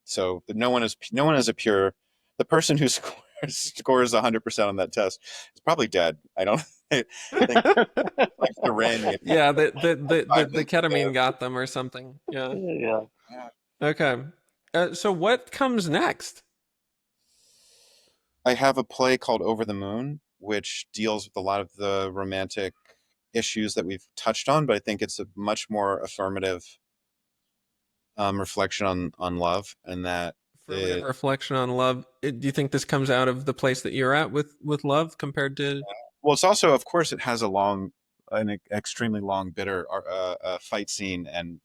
so no one is a pure. The person who scores 100% on that test is probably dead. I don't I think like the ring. Yeah, the ketamine got them or something. Yeah. Yeah. Okay. So what comes next? I have a play called Over the Moon, which deals with a lot of the romantic issues that we've touched on, but I think it's a much more affirmative reflection on love, and that Affirmative it, reflection on love. Do you think this comes out of the place that you're at with love compared to? well, it's also, of course, it has an extremely long, bitter fight scene, and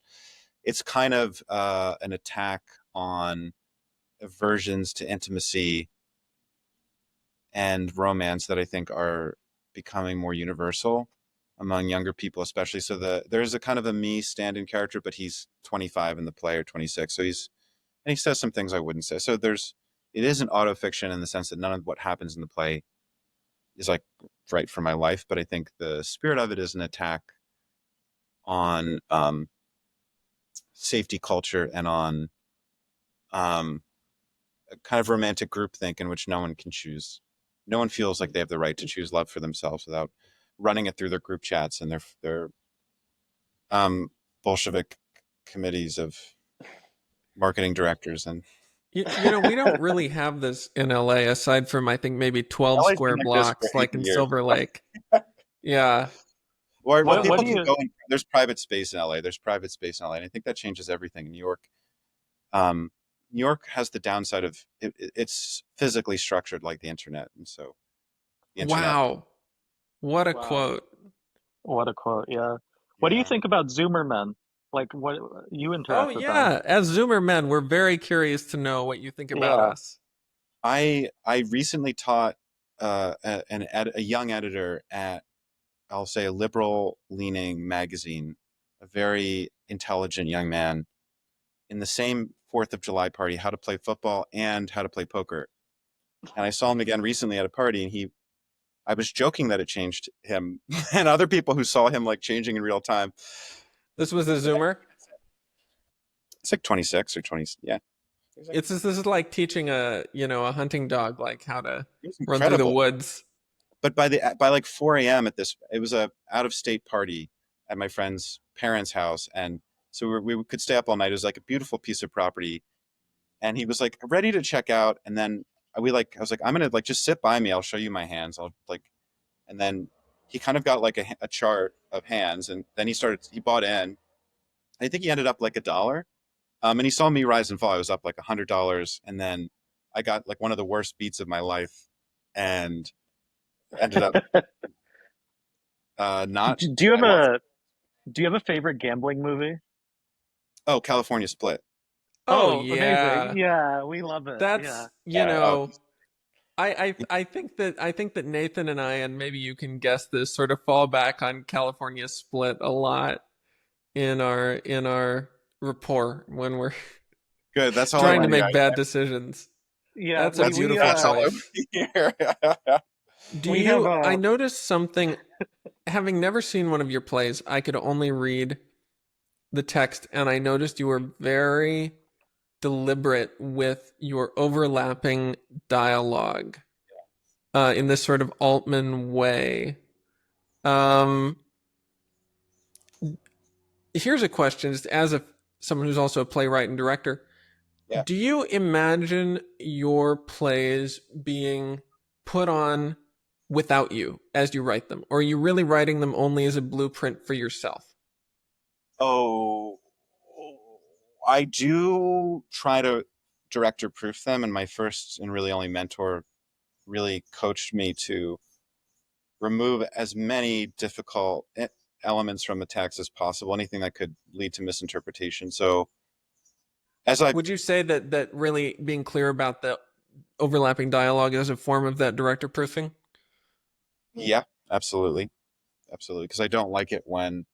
it's kind of an attack on aversions to intimacy and romance that I think are becoming more universal among younger people, especially. So there's a kind of a me stand-in character, but he's 25 in the play or 26, so he says some things I wouldn't say. So it is an autofiction in the sense that none of what happens in the play is like right for my life, but I think the spirit of it is an attack on safety culture and on a kind of romantic groupthink in which no one can choose. No one feels like they have the right to choose love for themselves without running it through their group chats and their Bolshevik committees of marketing directors. And We don't really have this in LA aside from I think maybe 12 LA's square been like this blocks for like 80 in years. Silver Lake. Yeah. Or What people do can you go in. There's private space in LA. There's private space in LA, and I think that changes everything. In New York, New York has the downside of it's physically structured like the internet, and so the internet. Wow. What a wow, quote. what a quote. Yeah. What do you Yeah, think about Zoomer men? Like what you Oh interact with them? yeah, as Zoomer men, we're very curious to know what you think about Yeah. us. I recently taught a young editor at, I'll say, a liberal leaning magazine, a very intelligent young man, in the same Fourth of July party, how to play football and how to play poker. And I saw him again recently at a party, and I was joking that it changed him, and other people who saw him like changing in real time. This was a Zoomer. It's like 26 or 20. Yeah, This is like teaching a hunting dog like how to it was run through the incredible. woods. But by like 4 a.m. It was a out of state party at my friend's parents' house, and so we could stay up all night. It was like a beautiful piece of property, and he was like ready to check out, and then I was like, I'm gonna like just sit by me. I'll show you my hands. I'll like, and then he kind of got like a chart of hands, and then he bought in. I think he ended up like $1. And he saw me rise and fall. I was up like $100, and then I got like one of the worst beats of my life, and ended up not. Do you have I lost. do you have a favorite gambling movie? Oh, California Split. Oh Oh, amazing. yeah. Yeah, we love it. Yeah. That's, Oh, I think that Nathan and I, and maybe you can guess this, sort of fall back on California Split a lot in our rapport when we're good. That's all I trying to want to make hear. bad decisions. Yeah, That's a beautiful That's all I want choice. to hear. we have I noticed something, having never seen one of your plays, I could only read the text, and I noticed you were very deliberate with your overlapping dialogue in this sort of Altman way. Um, Here's a question, just as someone who's also a playwright and director. Yeah. Do you imagine your plays being put on without you as you write them? Or are you really writing them only as a blueprint for yourself? Oh, I do try to director proof them, and my first and really only mentor really coached me to remove as many difficult elements from the text as possible, anything that could lead to misinterpretation. So as I Would you say that really being clear about the overlapping dialogue is a form of that director proofing? yeah, absolutely, absolutely, because I don't like it when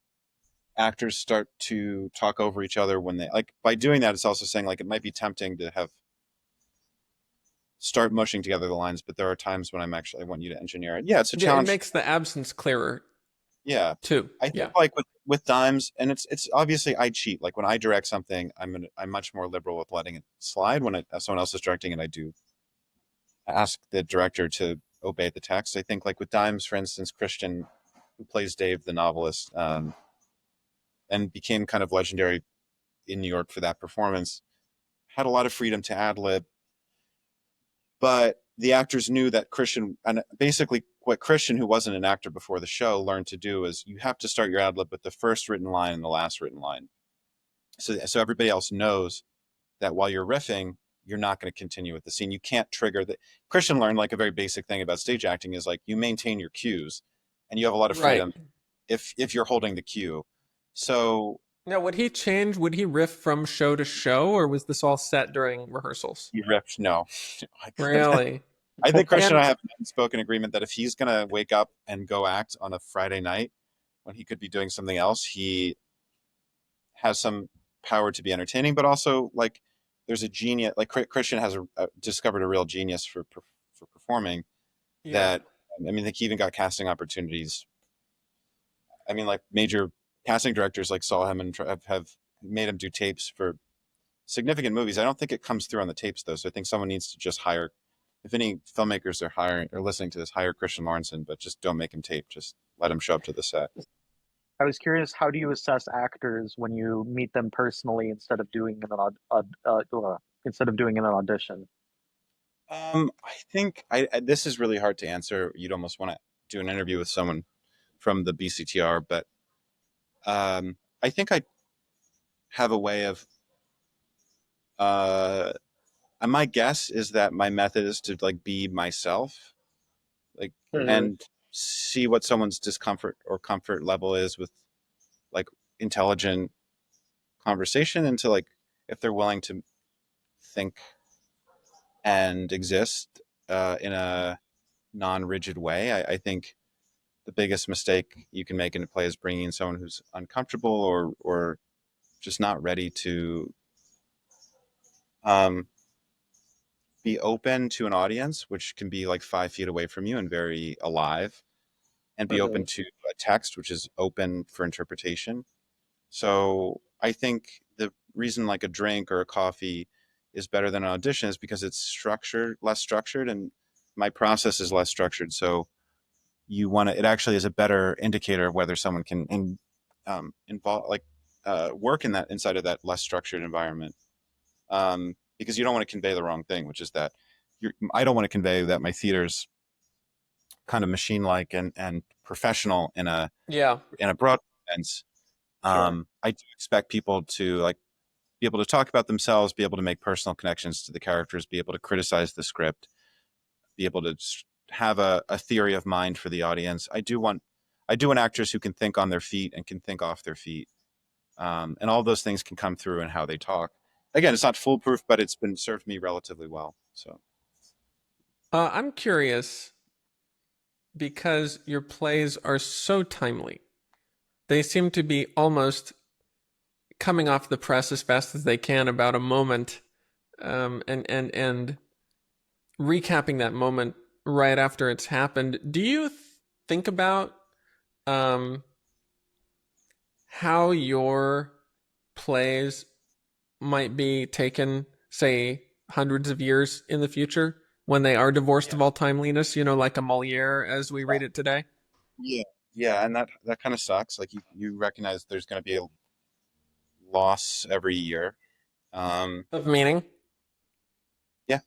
actors start to talk over each other when they like. By doing that, it's also saying like it might be tempting to have start mushing together the lines, but there are times when I want you to engineer it. Yeah, it's a Yeah, it challenge. makes the absence clearer Yeah, too. I think Yeah. like with Dimes, and it's obviously I cheat. Like when I direct something, I'm much more liberal with letting it slide. When someone else is directing it, I do ask the director to obey the text. I think like with Dimes, for instance, Christian, who plays Dave the novelist, and became kind of legendary in New York for that performance, had a lot of freedom to ad lib, but the actors knew that Christian, and basically what Christian, who wasn't an actor before the show, learned to do is you have to start your ad lib with the first written line and the last written line. So everybody else knows that while you're riffing, you're not going to continue with the scene. You can't trigger the. Christian learned like a very basic thing about stage acting is like you maintain your cues, and you have a lot of Right. freedom if you're holding the cue. So Now, would he change? Would he riff from show to show, or was this all set during rehearsals? you ripped no. Really? I think Christian And and I have an unspoken agreement that if he's going to wake up and go act on a Friday night when he could be doing something else, he has some power to be entertaining, but also like there's a genius. Like Christian has discovered a real genius for performing. yeah, That I mean, like he even got casting opportunities. I mean, like major casting directors like saw him and have made him do tapes for significant movies. I don't think it comes through on the tapes though, so I think someone needs to just hire. If any filmmakers are hiring or listening to this, hire Christian Lawrenson, but just don't make him tape. Just let him show up to the set. I was curious, how do you assess actors when you meet them personally instead of doing an audition? I think this is really hard to answer. You'd almost want to do an interview with someone from the BCTR, but I think I have a way of. Uh, my guess is that my method is to like be myself, like, Hmm. and see what someone's discomfort or comfort level is with like intelligent conversation, and to like if they're willing to think and exist in a non-rigid way. I think the biggest mistake you can make in a play is bringing in someone who's uncomfortable or just not ready to um, be open to an audience, which can be like 5 feet away from you and very alive, and be Hmm. open to a text which is open for interpretation. So I think the reason like a drink or a coffee is better than an audition is because it's structured, less structured, and my process is less structured. So you want to, it actually is a better indicator of whether someone can involve like work in that inside of that less structured environment. Because you don't want to convey the wrong thing, which is that I don't want to convey that my theater's kind of machine like and professional yeah, in a broad sense. Sure. I do expect people to like be able to talk about themselves, be able to make personal connections to the characters, be able to criticize the script, be able to have a theory of mind for the audience. I do want actors who can think on their feet and can think off their feet, and all those things can come through in how they talk. Again, it's not foolproof, but it's been served me relatively well. So I'm curious because your plays are so timely. They seem to be almost coming off the press as fast as they can about a moment, and recapping that moment right after it's happened. Do you think about um, how your plays might be taken, say, hundreds of years in the future when they are divorced yeah, of all timeliness? Like a Moliere as we read it today. yeah, yeah, and that kind of sucks. Like you recognize there's going to be a loss every year. Um, Of meaning. yeah,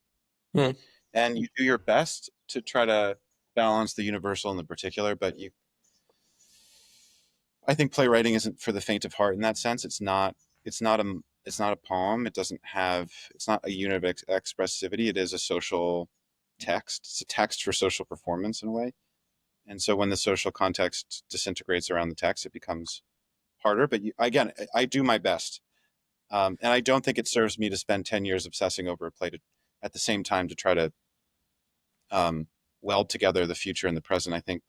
Hmm. and you do your best to try to balance the universal and the particular, but I think playwriting isn't for the faint of heart in that sense. It's not it's not a poem. It's not a unit of expressivity. It is a social text. It's a text for social performance in a way. And so when the social context disintegrates around the text, it becomes harder. But again, I do my best. And I don't think it serves me to spend 10 years obsessing over a play at the same time to try to weld together the future and the present. I think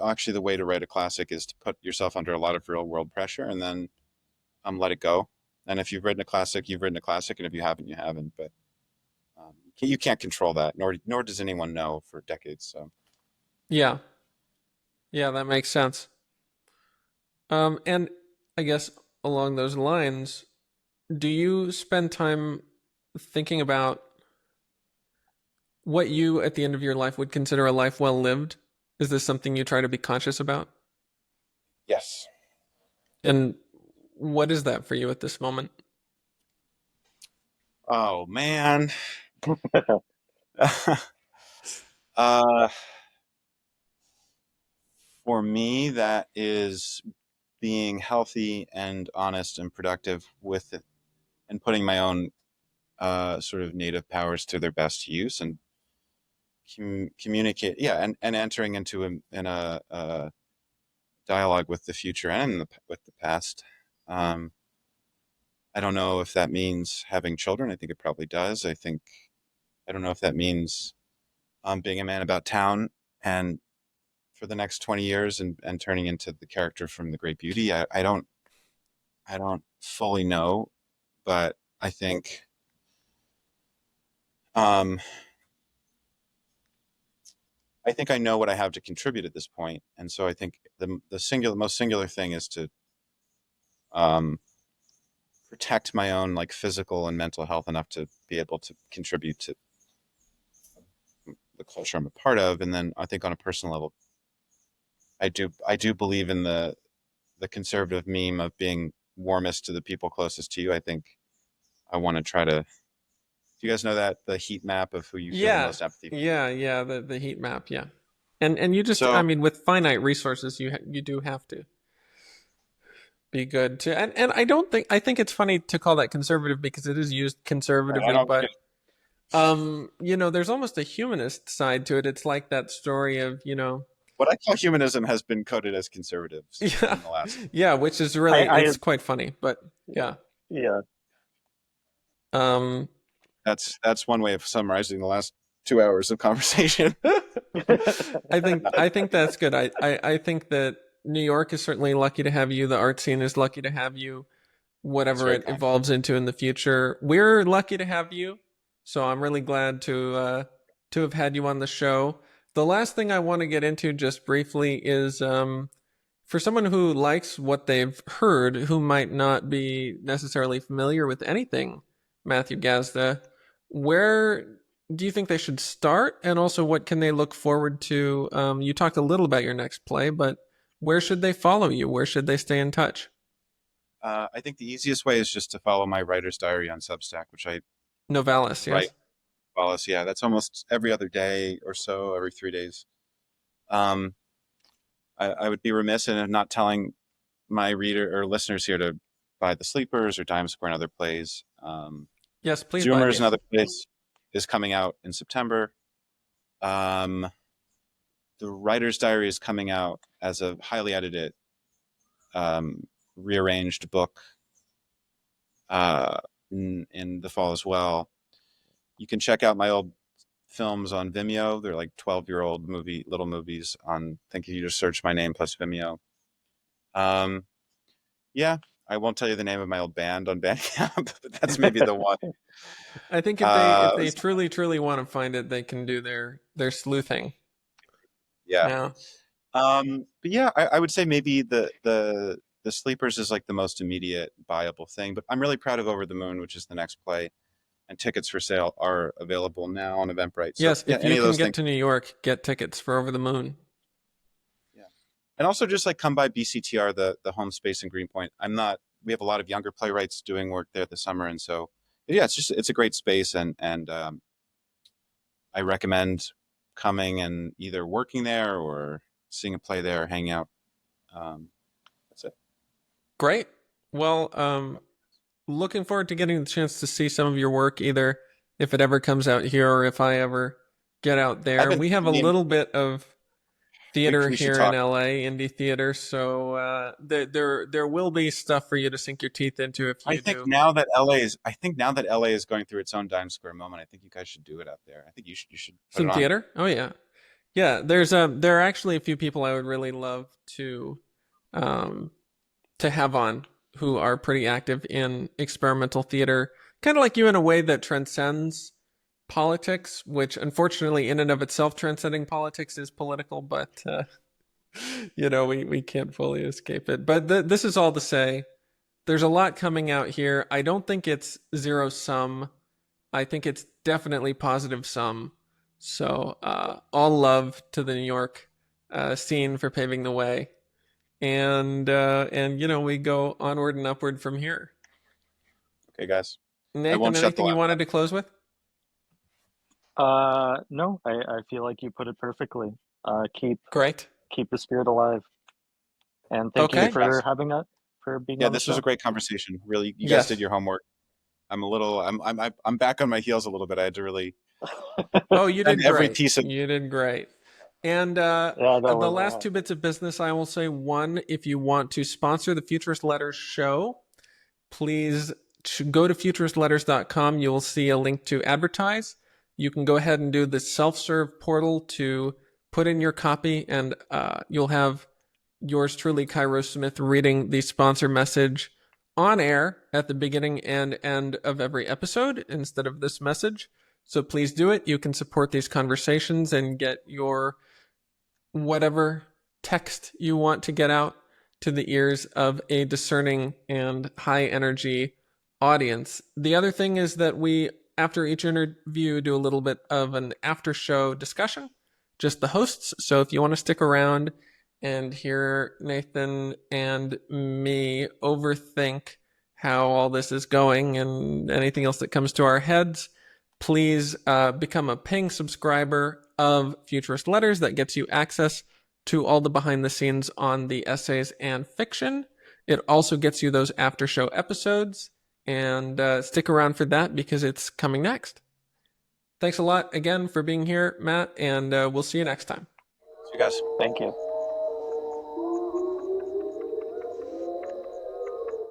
actually the way to write a classic is to put yourself under a lot of real world pressure and then let it go. And if you've written a classic, you've written a classic. And if you haven't, you haven't. But you can't control that, nor does anyone know for decades. So Yeah. Yeah, that makes sense. And I guess along those lines, do you spend time thinking about what you at the end of your life would consider a life well lived? Is this something you try to be conscious about? yes. And what is that for you at this moment? Oh man. uh, for me, that is being healthy and honest and productive with it, and putting my own sort of native powers to their best use and communicate. Yeah, and entering into a dialogue with the future and with the past. Um, I don't know if that means having children. I think it probably does. I don't know if that means being a man about town and for the next 20 years and turning into the character from The Great Beauty. I don't fully know, but um, I think I know what I have to contribute at this point, and so I think the most singular thing is to um, protect my own like physical and mental health enough to be able to contribute to the culture I'm a part of, and then I think on a personal level, I do believe in the conservative meme of being warmest to the people closest to you. I think I want to try to. Do you guys know that the heat map of who you feel the Yeah. most empathy for? Yeah, the heat map, yeah. And you just I So mean with finite resources you do have to be good to and I think it's funny to call that conservative because it is used I conservatively, don't think but there's almost a humanist side to it. It's like that story of, what I call humanism has been coded as conservatives yeah, in the last. yeah, which is I, really I it's quite funny, but yeah. yeah. Um, That's one way of summarizing the last 2 hours of conversation. I think that's good. I think that New York is certainly lucky to have you. The art scene is lucky to have you. That's Whatever very it kind. evolves into in the future, we're lucky to have you. So I'm really glad to have had you on the show. The last thing I want to get into just briefly is for someone who likes what they've heard, who might not be necessarily familiar with anything, Matthew Gasda, where do you think they should start? And also, what can they look forward to? You talked a little about your next play, but where should they follow you? Where should they stay in touch? I think the easiest way is just to follow my writer's diary on Substack, which I Novalis, write. yes. Follows, yeah, that's almost every other day or so, every 3 days. Um, I would be remiss in not telling my reader or listeners here to buy The Sleepers or Times Square and other plays. Yes, please buy Zoomers and these. other plays is coming out in September. Um, the Writer's Diary is coming out as a highly edited, um, rearranged book in the fall as well. You can check out my old films on Vimeo. They're like 12-year-old little movies on, I think if you just search my name plus Vimeo. Um, yeah, I won't tell you the name of my old band on Bandcamp, but that's maybe the one. I think if Uh, they truly want to find it, they can do their sleuthing yeah. now. But yeah, I would say maybe the Sleepers is like the most immediate buyable thing, but I'm really proud of Over the Moon, which is the next play, and tickets for sale are available now on Eventbrite. So Yes, yeah, if any you of can those get things. to New York, get tickets for Over the Moon. Yeah. And also just like come by BCTR, the home space in Greenpoint. We have a lot of younger playwrights doing work there this summer. And so, yeah, it's a great space. And I recommend coming and either working there or seeing a play there or hanging out. Um, that's it. Great. Well, looking forward to getting the chance to see some of your work, either if it ever comes out here or if I ever get out there. We have a little bit of theater we should here in talk. LA, indie theater, so there will be stuff for you to sink your teeth into if you I think do. now that LA is going through its own Times Square moment, I think you guys should do it out there. I think you should put Some it on. theater? Oh yeah. Yeah, there are actually a few people I would really love to have on who are pretty active in experimental theater, kind of like you in a way that transcends politics, which unfortunately in and of itself transcending politics is political, but we can't fully escape it. But this is all to say there's a lot coming out here. I don't think it's zero sum. I think it's definitely positive sum. So all love to the New York scene for paving the way, and we go onward and upward from here. Okay, guys. Nathan, anything you wanted to close with? No, I feel like you put it perfectly. Keep the spirit alive, and thank you for having us, for being. Yeah, this was a great conversation. Really, you guys did your homework. I'm back on my heels a little bit. I had to really. Oh, you did great. You did great. And the last two bits of business, I will say, one, if you want to sponsor the Futurist Letters show, please go to futuristletters.com. You will see a link to advertise. You can go ahead and do the self-serve portal to put in your copy, and you'll have yours truly, Cairo Smith, reading the sponsor message on air at the beginning and end of every episode instead of this message. So please do it. You can support these conversations and get your whatever text you want to get out to the ears of a discerning and high energy audience. The other thing is that we, after each interview, do a little bit of an after show discussion, just the hosts. So if you want to stick around and hear Nathan and me overthink how all this is going and anything else that comes to our heads, please become a paying subscriber of Futurist Letters. That gets you access to all the behind the scenes on the essays and fiction. It also gets you those after show episodes, and stick around for that because it's coming next. Thanks a lot again for being here, Matt, and we'll see you next time. See you guys. Thank you.